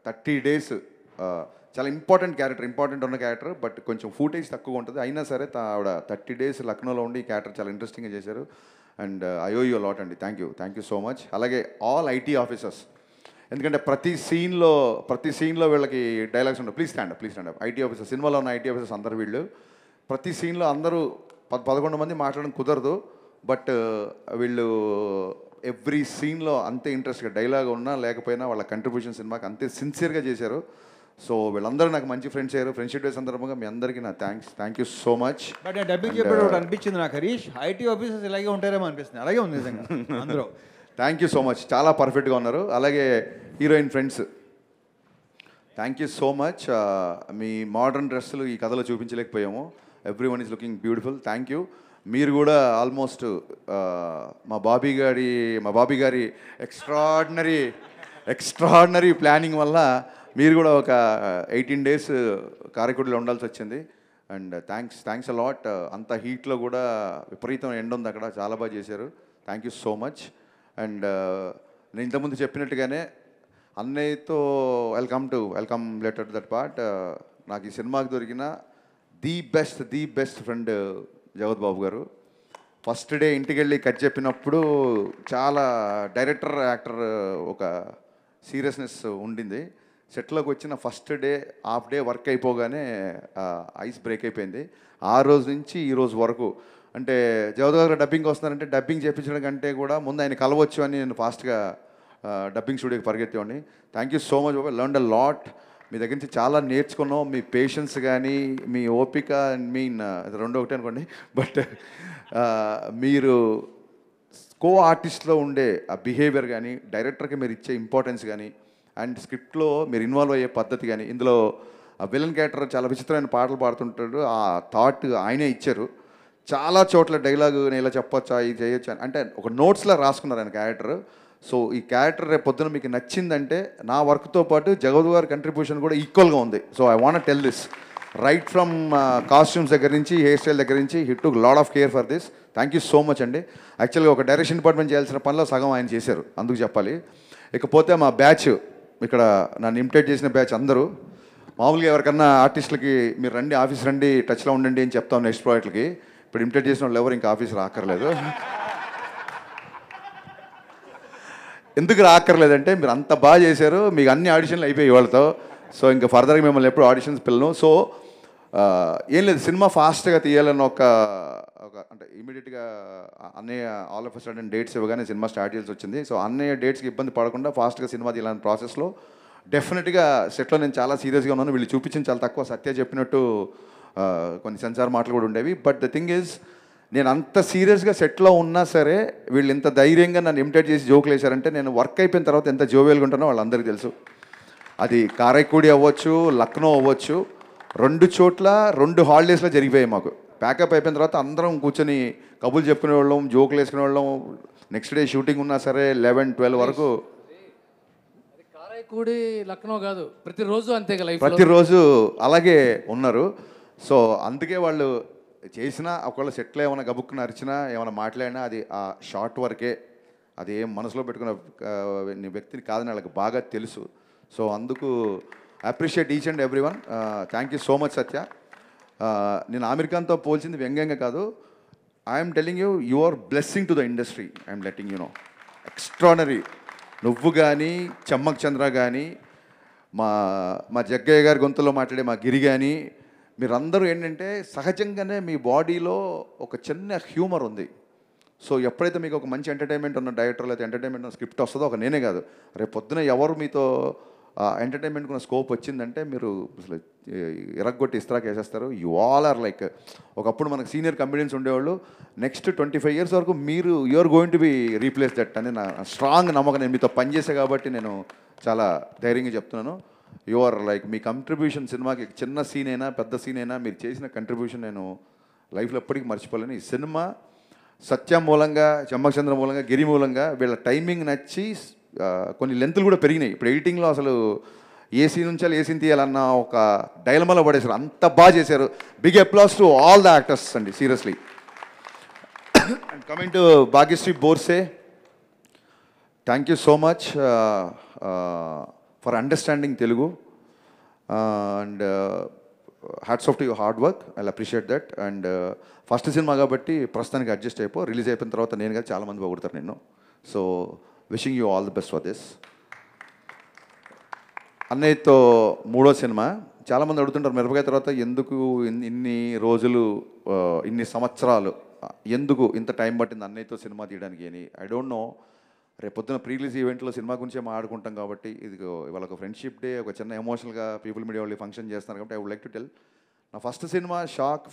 30 days చాలా ఇంపార్టెంట్ ఉన్న క్యారెక్టర్, బట్ కొంచెం ఫూటేజ్ తక్కువ ఉంటుంది. అయినా సరే ఆవిడ 30 days లక్నోలో ఉండి ఈ క్యారెక్టర్ చాలా ఇంట్రెస్టింగ్గా చేశారు. And I owe you lot అండి, థ్యాంక్ యూ సో మచ్. అలాగే ఆల్ ఐటీ ఆఫీసర్స్, ఎందుకంటే ప్రతి సీన్లో వీళ్ళకి డైలాగ్స్ ఉండవు. Please stand up. IT officers, సినిమాలో ఉన్న ఐటీ ఆఫీసర్స్ అందరు వీళ్ళు. ప్రతి సీన్లో అందరూ 11 మంది మాట్లాడడం కుదరదు, బట్ వీళ్ళు ఎవ్రీ సీన్లో అంతే ఇంట్రెస్ట్గా, డైలాగ్ ఉన్నా లేకపోయినా వాళ్ళ కంట్రిబ్యూషన్ సినిమాకి అంతే సిన్సియర్గా చేశారు. సో వీళ్ళందరూ నాకు మంచి ఫ్రెండ్స్ అయ్యారు. ఫ్రెండ్షిప్ డే సందర్భంగా మీ అందరికీ నా thank you so much. But dubbing చెప్పేటప్పుడు అనిపించింది నాకు హరీష్, ఐటీ ఆఫీసర్స్ ఇలాగే ఉంటారేమో అనిపిస్తుంది. అలాగే ఉంది నిజంగా అందరూ. థ్యాంక్ యూ సో మచ్, చాలా పర్ఫెక్ట్గా ఉన్నారు. అలాగే heroine friends, thank you so much. మీ మోడర్న్ డ్రెస్సులు ఈ కథలో చూపించలేకపోయాము. Every one is looking beautiful. Thank you. మీరు కూడా ఆల్మోస్ట్ మా బాబీ గారి ఎక్స్ట్రాడినరీ ప్లానింగ్ వల్ల మీరు కూడా ఒక 18 days కారైకుడిలో ఉండాల్సి వచ్చింది. And thanks a lot. అంత హీట్లో కూడా విపరీతం ఎండ ఉంది అక్కడ, చాలా బాగా చేశారు. Thank you so much. And నేను ఇంతకుముందు చెప్పినట్టుగానే అన్నయ్యతో వెల్కమ్ లెటర్ దట్ పార్ట్. నాకు ఈ సినిమాకి దొరికిన ది బెస్ట్ ఫ్రెండ్ జగత్ బాబు గారు. ఫస్ట్ డే ఇంటికి వెళ్ళి కట్ చెప్పినప్పుడు చాలా డైరెక్టర్ యాక్టర్ ఒక సీరియస్నెస్ ఉండింది. సెట్లోకి వచ్చిన first day half day work అయిపోగానే ఐస్ బ్రేక్ అయిపోయింది. ఆ రోజు నుంచి ఈ రోజు వరకు అంటే జగత్ గారు డబ్బింగ్ వస్తున్నారంటే డబ్బింగ్ చేయించడం కంటే కూడా ముందు ఆయన కలవచ్చు అని నేను ఫాస్ట్గా డబ్బింగ్ స్టూడియోకి పరిగెత్తేవాడిని. థ్యాంక్ యూ సో మచ్ బాబా. Learn a lot. మీ దగ్గర నుంచి చాలా నేర్చుకున్నాం. మీ పేషెన్స్ కానీ మీ ఓపిక రెండు ఒకటే అనుకోండి. బట్ మీరు కో ఆర్టిస్ట్లో ఉండే ఆ బిహేవియర్ కానీ, డైరెక్టర్కి మీరు ఇచ్చే ఇంపార్టెన్స్ కానీ, అండ్ స్క్రిప్ట్లో మీరు ఇన్వాల్వ్ అయ్యే పద్ధతి కానీ, ఇందులో ఆ విలన్ క్యారెక్టర్ చాలా విచిత్రమైన పాటలు పాడుతుంటాడు. ఆ థాట్ ఆయనే ఇచ్చారు. చాలా చోట్ల డైలాగు నేను ఇలా చెప్పొచ్చా, ఇది చేయొచ్చా అంటే ఒక నోట్స్లా రాసుకున్నారు ఆయన క్యారెక్టర్. సో ఈ క్యారెక్టర్ రేపు పొద్దున మీకు నచ్చిందంటే నా వర్క్తో పాటు జగత్ గారి కంట్రిబ్యూషన్ కూడా ఈక్వల్గా ఉంది. So I want tell this right from costumes దగ్గర నుంచి, హెయిర్ స్టైల్ దగ్గర నుంచి, he took lot of care for this. Thank you so much అండి. యాక్చువల్గా ఒక డైరెక్షన్ డిపార్ట్మెంట్ చేయాల్సిన పనిలో సగం ఆయన చేశారు, అందుకు చెప్పాలి. ఇకపోతే మా బ్యాచ్, ఇక్కడ నన్ను ఇమిటేట్ చేసిన బ్యాచ్ అందరూ మామూలుగా ఎవరికన్నా ఆర్టిస్టులకి మీరు రండి, ఆఫీస్ రండి, టచ్లో ఉండండి అని చెప్తాం నెక్స్ట్ ప్రాజెక్ట్కి. ఇప్పుడు ఇమిటేట్ చేసిన వాళ్ళు ఎవరు ఇంకా ఆఫీస్ రాక్కర్లేదు. ఎందుకు రాక్కర్లేదంటే మీరు అంత బాగా చేశారు, మీకు అన్ని ఆడిషన్లు అయిపోయాయి వాళ్ళతో. సో ఇంకా ఫర్దర్గా మిమ్మల్ని ఎప్పుడు ఆడిషన్స్ పిల్లను. సో ఏం లేదు, సినిమా ఫాస్ట్గా తీయాలని ఒక అంటే ఇమీడియట్గా అన్నయ్య ఆల్ ఆఫ్ సడన్ డేట్స్ ఇవ్వగానే సినిమా స్టార్ట్ చేయాల్సి వచ్చింది. సో అన్నయ్య డేట్స్కి ఇబ్బంది పడకుండా ఫాస్ట్గా సినిమా తీయాలని ప్రాసెస్లో డెఫినెట్గా సెట్లో నేను చాలా సీరియస్గా ఉన్నాను. వీళ్ళు చూపించింది చాలా తక్కువ, సత్య చెప్పినట్టు కొన్ని సెన్సార్ మాటలు కూడా ఉండేవి. బట్ ద థింగ్ ఈజ్ నేను అంత సీరియస్గా సెట్లో ఉన్నా సరే వీళ్ళు ఇంత ధైర్యంగా నన్ను ఇమిటేట్ చేసి జోకులు వేశారంటే నేను వర్క్ అయిపోయిన తర్వాత ఎంత జోవియల్గా ఉంటానో వాళ్ళందరికీ తెలుసు. అది కారైక్కుడి అవ్వచ్చు, లక్నో అవ్వచ్చు, 2 చోట్ల 2 హాలిడేస్లో జరిగిపోయాయి మాకు. ప్యాకప్ అయిపోయిన తర్వాత అందరం కూర్చొని కబుర్లు చెప్పుకునే వాళ్ళం, జోకులు వేసుకునే వాళ్ళం. నెక్స్ట్ డే షూటింగ్ ఉన్నా సరే 11-12 వరకు. కారైక్కుడి లక్నో కాదు, ప్రతిరోజు అంతే కదా, ప్రతిరోజు అలాగే ఉన్నారు. సో అందుకే వాళ్ళు చేసినా ఒకవేళ సెట్లో ఏమైనా గబుక్కున అరిచినా ఏమైనా మాట్లాడినా అది ఆ షార్ట్ వరకే, అది ఏం మనసులో పెట్టుకున్న వ్యక్తిని కాదని వాళ్ళకి బాగా తెలుసు. సో అందుకు appreciate each and every one. Thank you so much Satya. నేను ఆమిర్ ఖాన్తో పోల్చింది వ్యంగ్యంగా కాదు. I'm telling you, you are blessing to the industry. I'm letting you know. Extraordinary. నువ్వు కానీ, చమ్మక్ చంద్ర కానీ, మా జగ్గయ్య గారి గొంతులో మాట్లాడే మా గిరి కానీ, మీరందరూ ఏంటంటే సహజంగానే మీ బాడీలో ఒక చిన్న హ్యూమర్ ఉంది. సో ఎప్పుడైతే మీకు ఒక మంచి ఎంటర్టైన్మెంట్ ఉన్న డైరెక్టర్ లేదా ఎంటర్టైన్మెంట్ ఉన్న స్క్రిప్ట్ వస్తుందో, ఒక నేనే కాదు, రేపు పొద్దున ఎవరు మీతో ఎంటర్టైన్మెంట్కి ఉన్న స్కోప్ వచ్చిందంటే మీరు అసలు ఎరగొట్టి ఇస్త్రాక్ వేసేస్తారు. యు ఆల్ ఆర్ లైక్, ఒకప్పుడు మనకు సీనియర్ కమెడియన్స్ ఉండేవాళ్ళు, నెక్స్ట్ 25 years వరకు మీరు are going to be replace that అని నా స్ట్రాంగ్ నమ్మకం. నేను మీతో పనిచేసే కాబట్టి నేను చాలా ధైర్యంగా చెప్తున్నాను. యు ఆర్ లైక్, మీ కంట్రిబ్యూషన్ సినిమాకి చిన్న సీన్ అయినా పెద్ద సీన్ అయినా మీరు చేసిన కంట్రిబ్యూషన్ నేను లైఫ్లో ఎప్పటికీ మర్చిపోలేను. ఈ సినిమా సత్య మూలంగా, చమ్మచంద్ర మూలంగా, గిరి మూలంగా వీళ్ళ టైమింగ్ నచ్చి కొన్ని లెంతులు కూడా పెరిగినాయి. ఇప్పుడు ఎడిటింగ్లో అసలు ఏ సీన్ ఉంచాలి, ఏ సీన్ తీయాలన్న ఒక డైలమాలో పడేశారు. అంత బాగా చేశారు. Big applause to all the actors అండి, seriously. And coming to Bhagyashri Borse, thank you so much for understanding Telugu and hats off to your hard work. I appreciate that. And first cinema కాబట్టి ప్రస్తుతానికి అడ్జస్ట్ అయిపో. రిలీజ్ అయిపోయిన తర్వాత నేను కదా చాలామంది పొగుడతారు నిన్ను. So wishing you all the best for this. అన్నయ్యతో 3వ సినిమా. చాలామంది అడుగుతుంటారు మిరపకాయ తర్వాత ఎందుకు ఇన్ని రోజులు, ఇన్ని సంవత్సరాలు, ఎందుకు ఇంత టైం పట్టింది అన్నయ్యతో సినిమా తీయడానికి అని. I don't no. రేపొద్దున ప్రీ రిలీజ్ ఈవెంట్లో సినిమా గురించే మాట్లాడుకుంటాం కాబట్టి, ఇది ఇవాళ ఒక ఫ్రెండ్షిప్ డే, ఒక చిన్న ఎమోషనల్గా పీపుల్ మీడియా వాళ్ళు ఫంక్షన్ చేస్తున్నారు కాబట్టి I would like to tell, నా ఫస్ట్ సినిమా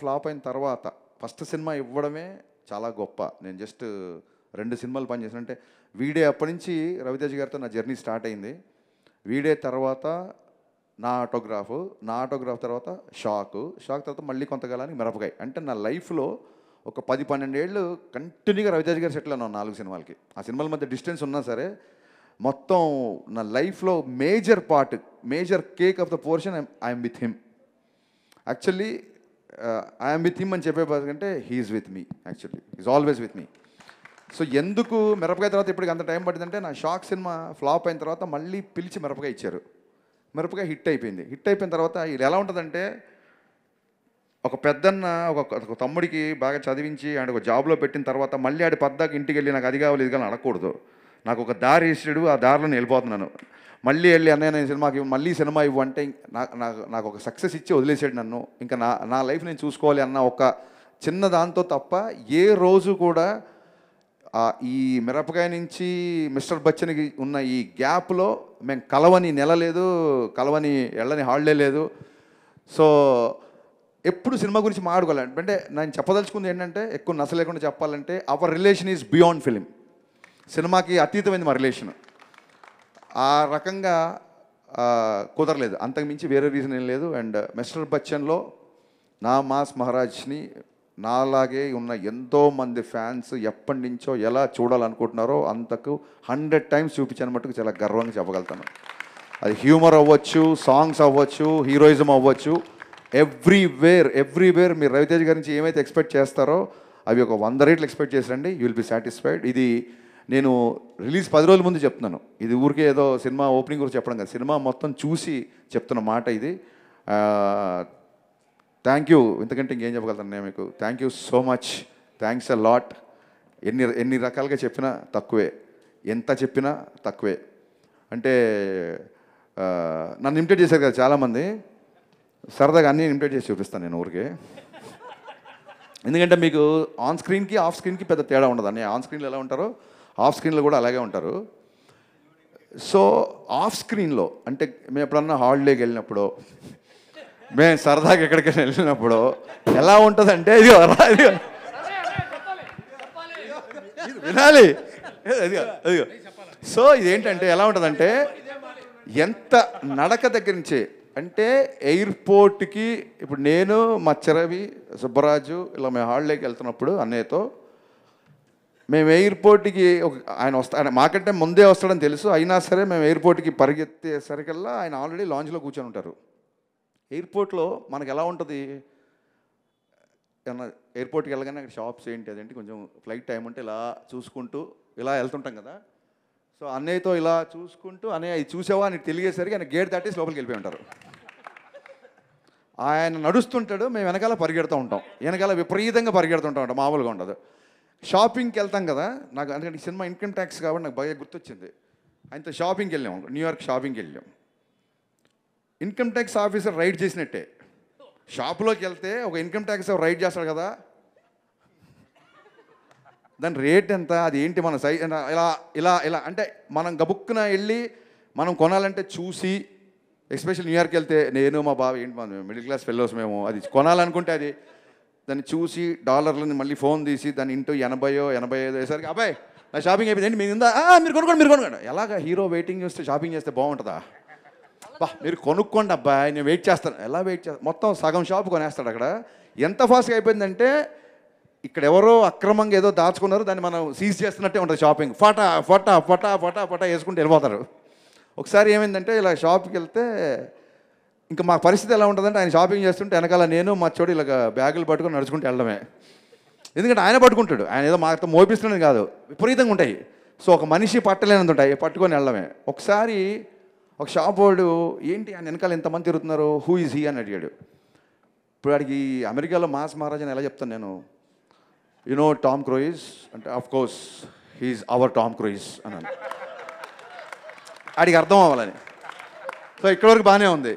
ఫ్లాప్ అయిన తర్వాత ఫస్ట్ సినిమా ఇవ్వడమే చాలా గొప్ప. నేను జస్ట్ 2 సినిమాలు పనిచేసిన అంటే వీడే అప్పటి నుంచి రవితేజ గారితో నా జర్నీ స్టార్ట్ అయింది. వీడే తర్వాత నా ఆటోగ్రాఫ్ తర్వాత షాక్ తర్వాత మళ్ళీ కొంతకాలానికి మిరపకాయ. అంటే నా లైఫ్లో ఒక 10-12 ఏళ్ళు కంటిన్యూగా రవితేజ గారు సెటిల్ అన్నాను 4 సినిమాలకి. ఆ సినిమాల మధ్య డిస్టెన్స్ ఉన్నా సరే మొత్తం నా లైఫ్లో major part, major cake of the portion I'm with him. Actually I'm with him అని చెప్పే కంటే he's with me. Actually is always with me. So ఎందుకు మిరపకాయ తర్వాత ఇప్పటికి అంత టైం పట్టిందంటే, నా షాక్ సినిమా ఫ్లాప్ అయిన తర్వాత మళ్ళీ పిలిచి మిరపకాయ ఇచ్చారు. మిరపకాయ హిట్ అయిపోయింది. హిట్ అయిపోయిన తర్వాత ఇది ఎలా ఉంటుందంటే, ఒక పెద్దన్న ఒక తమ్ముడికి బాగా చదివించి ఆయన ఒక జాబ్లో పెట్టిన తర్వాత మళ్ళీ ఆడి పద్దాకి ఇంటికి వెళ్ళి నాకు అది కావాలి ఇది కావాలి అడగకూడదు. నాకు ఒక దారి ఇస్తాడు, ఆ దారిలో నేను వెళ్ళిపోతున్నాను. మళ్ళీ వెళ్ళి అన్నయ్య నేను సినిమాకి మళ్ళీ సినిమా ఇవ్వు అంటే నాకు ఒక సక్సెస్ ఇచ్చి వదిలేసాడు నన్ను. ఇంకా నా లైఫ్ నేను చూసుకోవాలి అన్న ఒక చిన్న దాంతో తప్ప ఏ రోజు కూడా ఈ మిరపకాయ నుంచి మిస్టర్ బచ్చన్కి ఉన్న ఈ గ్యాప్లో మేము కలవని నెల లేదు, కలవని వెళ్ళని హాలిడే లేదు. సో ఎప్పుడు సినిమా గురించి మాట్లాడుకోవాలి. అంటే నేను చెప్పదలుచుకుంది ఏంటంటే, ఎక్కువ నస లేకుండా చెప్పాలంటే, hour relation is beyond film. సినిమాకి అతీతమైంది మా రిలేషన్. ఆ రకంగా కుదరలేదు, అంతకు మించి వేరే రీజన్ ఏం లేదు. అండ్ మిస్టర్ బచ్చన్లో నా మాస్ మహారాజ్ని నాలాగే ఉన్న ఎంతోమంది ఫ్యాన్స్ ఎప్పటి నుంచో ఎలా చూడాలనుకుంటున్నారో అంతకు 100 times చూపించాను మట్టుకు చాలా గర్వంగా చెప్పగలుగుతాను. అది హ్యూమర్ అవ్వచ్చు, సాంగ్స్ అవ్వచ్చు, హీరోయిజం అవ్వచ్చు, ఎవ్రీవేర్ మీరు రవితేజ్ గారి నుంచి ఏమైతే ఎక్స్పెక్ట్ చేస్తారో అవి ఒక 100 రెట్లు ఎక్స్పెక్ట్ చేసండి. You will be satisfied. ఇది నేను రిలీజ్ 10 రోజుల ముందు చెప్తున్నాను. ఇది ఊరికే ఏదో సినిమా ఓపెనింగ్ గురించి చెప్పడం కాదు, సినిమా మొత్తం చూసి చెప్తున్న మాట ఇది. Thank you. ఇంతకంటే ఇంకేం చెప్పగలుగుతాను నేను మీకు. Thank you so much. Thanks a lot. ఎన్ని రకాలుగా చెప్పినా తక్కువే, ఎంత చెప్పినా తక్కువే. అంటే నన్ను ఇమిటేట్ చేశారు కదా చాలామంది, సరదాగా అన్నీ ఇమిటేట్ చేసి చూపిస్తాను నేను ఊరికే. ఎందుకంటే మీకు ఆన్ స్క్రీన్కి ఆఫ్ స్క్రీన్కి పెద్ద తేడా ఉండదు. అన్నీ ఆన్ స్క్రీన్లో ఎలా ఉంటారో ఆఫ్ స్క్రీన్లో కూడా అలాగే ఉంటారు. సో ఆఫ్ స్క్రీన్లో అంటే మేము ఎప్పుడన్నా హాలిడేకి వెళ్ళినప్పుడు, మేము సరదాగా ఎక్కడికైనా వెళ్ళినప్పుడు ఎలా ఉంటుందంటే, ఇది వినాలి, అదిగో. సో ఇదేంటంటే ఎలా ఉంటుందంటే, ఎంత నడక దగ్గర నుంచే అంటే ఎయిర్పోర్ట్కి ఇప్పుడు నేను మచ్చరవి సుబ్బరాజు ఇలా మేము హాలిడేకి వెళ్తున్నప్పుడు అన్నయ్యతో మేము ఎయిర్పోర్ట్కి ఆయన మాకంటే ముందే వస్తాడని తెలుసు, అయినా సరే మేము ఎయిర్పోర్ట్కి పరిగెత్తేసరికల్లా ఆయన ఆల్రెడీ లాంజ్లో కూర్చొని ఉంటారు. ఎయిర్పోర్ట్లో మనకు ఎలా ఉంటుంది, ఏమన్నా ఎయిర్పోర్ట్కి వెళ్ళగానే అక్కడ షాప్స్ ఏంటి అదేంటి కొంచెం ఫ్లైట్ టైం ఉంటే ఇలా చూసుకుంటూ ఇలా వెళ్తుంటాం కదా. సో అన్నయ్యతో ఇలా చూసుకుంటూ అన్నయ్య ఇది చూసావా అని తెలియసరికి ఆయన గేట్ దాటేసి లోపలికి వెళ్ళిపోయి ఉంటారు. ఆయన నడుస్తుంటాడు, మేము వెనకాల పరిగెడుతూ ఉంటాం, వెనకాల విపరీతంగా పరిగెడుతుంటాం, మామూలుగా ఉండదు. షాపింగ్కి వెళ్తాం కదా, నాకు అందుకంటే సినిమా ఇన్కమ్ ట్యాక్స్ కాబట్టి నాకు బాగా గుర్తొచ్చింది. ఆయనతో షాపింగ్కి వెళ్ళాం, న్యూయార్క్ షాపింగ్కి వెళ్ళాం. ఇన్కమ్ ట్యాక్స్ ఆఫీసర్ రైడ్ చేసినట్టే. షాప్లోకి వెళ్తే ఒక ఇన్కమ్ ట్యాక్స్ రైడ్ చేస్తాడు కదా, దాని రేట్ ఎంత, అది ఏంటి, మన సైజ్ ఇలా ఇలా ఇలా అంటే మనం గబుక్కున వెళ్ళి మనం కొనాలంటే చూసి, ఎస్పెషల్ న్యూయార్క్ వెళ్తే నేను మా బావ ఏంటి మన మిడిల్ క్లాస్ ఫెలోస్ మేము అది కొనాలనుకుంటే అది దాన్ని చూసి డాలర్లని మళ్ళీ ఫోన్ తీసి దాన్ని ఇంటూ 80-85 వేసరికి అబ్బాయి నా షాపింగ్ అయిపోయింది ఏంటి మీరు ఉందా, మీరు కొనుక్కోండి. ఎలాగ హీరో వెయిటింగ్ చేస్తే షాపింగ్ చేస్తే బాగుంటుందా, మీరు కొనుక్కోండి అబ్బాయి నేను వెయిట్ చేస్తాను. ఎలా వెయిట్ చేస్తాను, మొత్తం సగం షాప్ కొనేస్తాడు అక్కడ. ఎంత ఫాస్ట్గా అయిపోయిందంటే ఇక్కడ ఎవరో అక్రమంగా ఏదో దాచుకున్నారు, దాన్ని మనం సీజ్ చేస్తున్నట్టే ఉంటుంది షాపింగ్. ఫటా ఫటా ఫటా ఫటా ఫటా వేసుకుంటూ వెళ్ళిపోతారు. ఒకసారి ఏమైందంటే ఇలా షాప్కి వెళ్తే ఇంకా మా పరిస్థితి ఎలా ఉంటుందంటే, ఆయన షాపింగ్ చేస్తుంటే వెనకాల నేను మా చోటు ఇలాగ బ్యాగులు పట్టుకొని నడుచుకుంటూ వెళ్ళడమే. ఎందుకంటే ఆయన పట్టుకుంటాడు, ఆయన ఏదో మాతో మోపిస్తున్నది కాదు, విపరీతంగా ఉంటాయి. సో ఒక మనిషి పట్టలేనంత ఉంటాయి, పట్టుకొని వెళ్ళడమే. ఒకసారి ఒక షాప్ వాడు ఏంటి ఆయన వెనకాల ఎంతమంది తిరుగుతున్నారు, హూ ఈజ్ హీ అని అడిగాడు. ఇప్పుడు వాడికి అమెరికాలో మాస్ మహారాజ్ అని ఎలా చెప్తాను నేను, యు నో టామ్ క్రూయిజ్ అంటే of course he's our Tom Cruise అన్నాను. ఆడికి అర్థం అవ్వాలని. సో ఇక్కడ వరకు బాగానే ఉంది.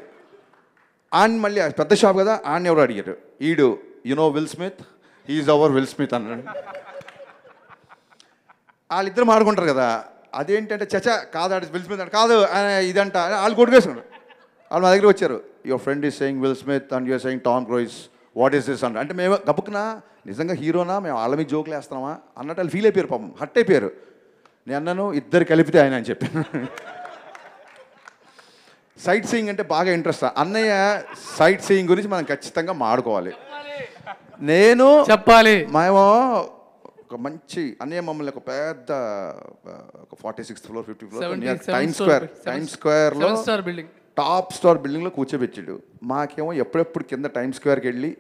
ఆయన మళ్ళీ పెద్ద షాప్ కదా, ఆయన ఎవరు అడిగారు, ఈడు you know Will Smith, he's our Will Smith అన్నాడు. వాళ్ళిద్దరు మాడుకుంటారు కదా, అదేంటంటే చచా కాదు ఆడి విల్ స్మిత్ అంటే కాదు ఇదంట వాళ్ళు కొట్టుకేసుకున్నారు. వాళ్ళు మా దగ్గర వచ్చారు, your friend is saying Will Smith and you're saying Tom Cruise, what is this అంటే మేము గబుక్కునా నిజంగా హీరోనా మేము వాళ్ళ మీద జోకులు వేస్తున్నామా అన్నట్టు వాళ్ళు ఫీల్ అయిపోయారు, పాపం హట్ అయిపోయారు. నేను అన్నాను ఇద్దరు కలిపితే ఆయన అని చెప్పాను. సైట్ సీయింగ్ అంటే బాగా ఇంట్రెస్ట్. అన్నయ్య సైట్ సీయింగ్ గురించి మనం ఖచ్చితంగా మాడుకోవాలి. నేను చెప్పాలి, మేము ఒక మంచి అనే మమ్మల్ని ఒక పెద్ద ఒక 46th floor 50th floor 77 time స్క్వేర్లో 7 star building టాప్ స్టార్ బిల్డింగ్లో కూర్చోబెట్టాడు. మాకేమో ఎప్పుడెప్పుడు కింద టైమ్ స్క్వేర్కి వెళ్ళి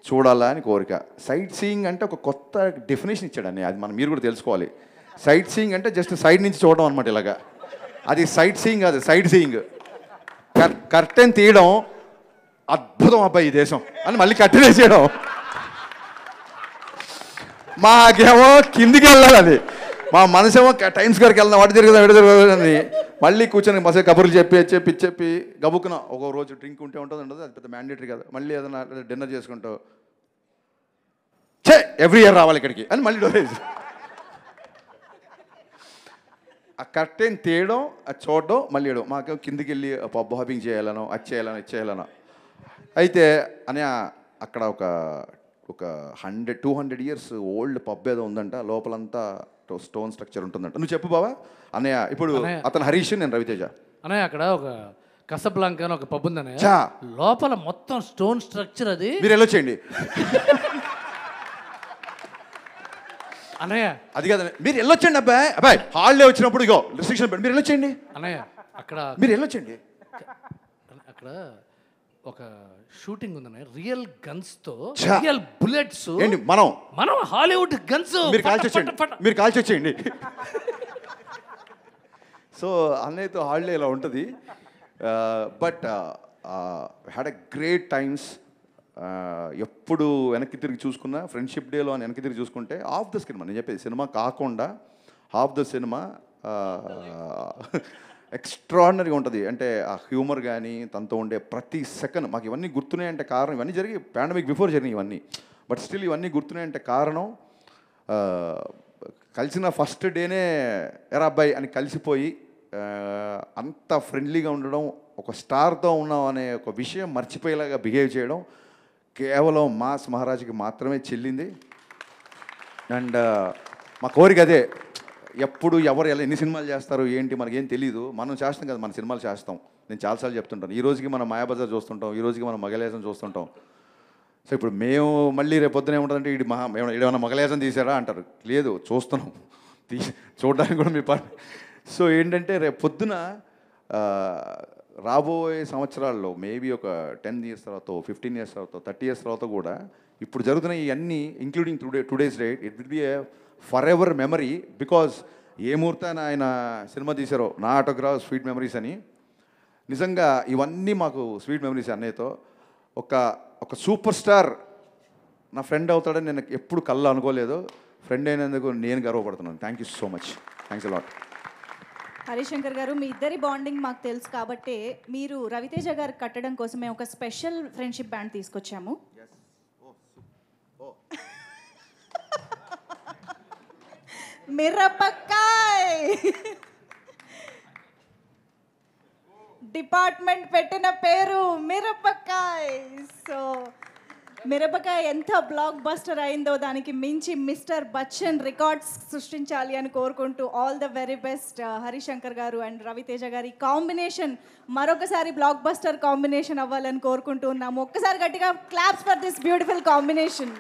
చూడాలా అని కోరిక. సైట్ సీయింగ్ అంటే ఒక కొత్త డెఫినేషన్ ఇచ్చాడని, అది మనం మీరు కూడా తెలుసుకోవాలి. సైట్ సీయింగ్ అంటే జస్ట్ సైడ్ నుంచి చూడడం అనమాట ఇలాగా. అది సైట్ సీయింగ్ కాదు, సైట్ సీయింగ్. కర్టెన్ తీయడం అద్భుతం అబ్బాయి ఈ దేశం అని మళ్ళీ కర్టెన్ వేసేయడం. మాకేమో కిందికి వెళ్ళాలి, అది మా మనసేమో టైమ్స్ గారికి వెళ్దాం, వాటి తిరుగుదాం మళ్ళీ కూర్చొని మసే కబుర్లు చెప్పి గబుక్కున ఒక రోజు డ్రింక్ ఉంటే ఉంటుంది ఉండదు, అది పెద్ద మ్యాండేటరీ కదా. మళ్ళీ ఏదైనా డిన్నర్ చేసుకుంటావు, ఎవ్రీ ఇయర్ రావాలి ఇక్కడికి అని మళ్ళీ డోరేజ్. ఆ కర్టెన్ తీయడం, అది చూడడం, మళ్ళీ వేయడం. మాకేమో కిందికి వెళ్ళి పబ్ హాపింగ్ చేయాలనో, అది చేయాలనో అయితే అని అక్కడ ఒక 100-200 years ఓల్డ్ పబ్ ఏదో ఉందంట, లోపలంతా స్టోన్ స్ట్రక్చర్ ఉంటుందంట. నువ్వు చెప్పు బావా అన్నయ్య. ఇప్పుడు అతను హరీష్, నేను రవితేజ. అన్నయ్య అక్కడ ఒక కసబ్లాంకా అని ఒక పబ్ ఉంది అన్నయ్య, లోపల మొత్తం స్టోన్ స్ట్రక్చర్. అది మీరు వెళ్ళొచ్చేయండి అన్నయ్య. అది కాదు, మీరు వెళ్ళొచ్చండి అబ్బాయి హాలిడే వచ్చినప్పుడు ఇగో రిస్ట్రిక్షన్ పెట్టి మీరు వెళ్ళొచ్చేయండి అన్నయ్య. అక్కడ మీరు వెళ్ళొచ్చండి. అక్కడ ఒక షూటింగ్ ఉందన్నయ్య, రియల్ గన్స్ తో, రియల్ బుల్లెట్స్. ఏంటి మనం హాలీవుడ్ గన్స్ మీరు కాల్చొచ్చేయండి. సో అన్నయ్యతో హాలిడే ఇలా ఉంటుంది. But had a great times. ఎప్పుడు వెనక్కి తిరిగి చూసుకున్నా, ఫ్రెండ్షిప్ డేలో అని వెనక్కి తిరిగి చూసుకుంటే హాఫ్ ద సినిమా, నేను చెప్పేది సినిమా కాకుండా హాఫ్ ద సినిమా ఎక్స్ట్రాడినరీగా ఉంటుంది. అంటే ఆ హ్యూమర్ కానీ తనతో ఉండే ప్రతి సెకండ్ మాకు ఇవన్నీ గుర్తున్నాయంటే కారణం, ఇవన్నీ జరిగి పాండమిక్ బిఫోర్ జరిగినాయి ఇవన్నీ. బట్ స్టిల్ ఇవన్నీ గుర్తున్నాయంటే కారణం కలిసిన ఫస్ట్ డేనే ఎరా అబ్బాయి అని కలిసిపోయి అంత ఫ్రెండ్లీగా ఉండడం, ఒక స్టార్తో ఉన్నాం అనే ఒక విషయం మర్చిపోయేలాగా బిహేవ్ చేయడం కేవలం మాస్ మహారాజ్కి మాత్రమే చెల్లింది. అండ్ మా కోరిక అదే, ఎప్పుడు ఎవరు ఎలా ఎన్ని సినిమాలు చేస్తారు ఏంటి మనకేం తెలీదు, మనం చేస్తాం కదా, మన సినిమాలు చేస్తాం. నేను చాలాసార్లు చెప్తుంటాను, ఈ రోజుకి మనం మాయాబజార్ చూస్తుంటాం, ఈ రోజుకి మనం మగలేసం చూస్తుంటాం. సో ఇప్పుడు మేము మళ్ళీ రేపు పొద్దున ఏముంటుందంటే ఏమైనా మగలేసం తీసారా అంటారు. లేదు, చూస్తున్నాం, చూడడానికి కూడా మీ పని. సో ఏంటంటే రేపు పొద్దున రాబోయే సంవత్సరాల్లో మేబీ ఒక 10 years తర్వాత, 15 years తర్వాత, 30 years తర్వాత కూడా ఇప్పుడు జరుగుతున్న ఇవన్నీ including today's date, it will be a forever memory. Because ఏ ముహూర్తాన ఆయన సినిమా తీశారో నా ఆటోగ్రాఫ్ స్వీట్ మెమరీస్ అని, నిజంగా ఇవన్నీ మాకు స్వీట్ మెమరీస్. అన్నయ్యతో ఒక సూపర్ స్టార్ నా ఫ్రెండ్ అవుతాడని నేను ఎప్పుడు కళ్ళు అనుకోలేదు. ఫ్రెండ్ అయినందుకు నేను గర్వపడుతున్నాను. Thank you so much. Thanks a lot. Harishankar గారు, మీ ఇద్దరి బాండింగ్ మాకు తెలుసు కాబట్టి మీరు రవితేజ గారికి కట్టడం కోసం మేము ఒక స్పెషల్ ఫ్రెండ్షిప్ బ్యాండ్ తీసుకొచ్చాము. మిరపకాయ్ డిపార్ట్మెంట్ పెట్టిన పేరు మిరపకాయ్. సో మిరపకాయ ఎంత బ్లాక్ బస్టర్ అయిందో దానికి మించి మిస్టర్ బచ్చన్ రికార్డ్స్ సృష్టించాలి అని కోరుకుంటూ all the very best Harishankar గారు అండ్ రవితేజ గారి కాంబినేషన్ మరొకసారి బ్లాక్ బస్టర్ కాంబినేషన్ అవ్వాలని కోరుకుంటూ ఉన్నాము. ఒక్కసారి గట్టిగా claps for this beautiful combination.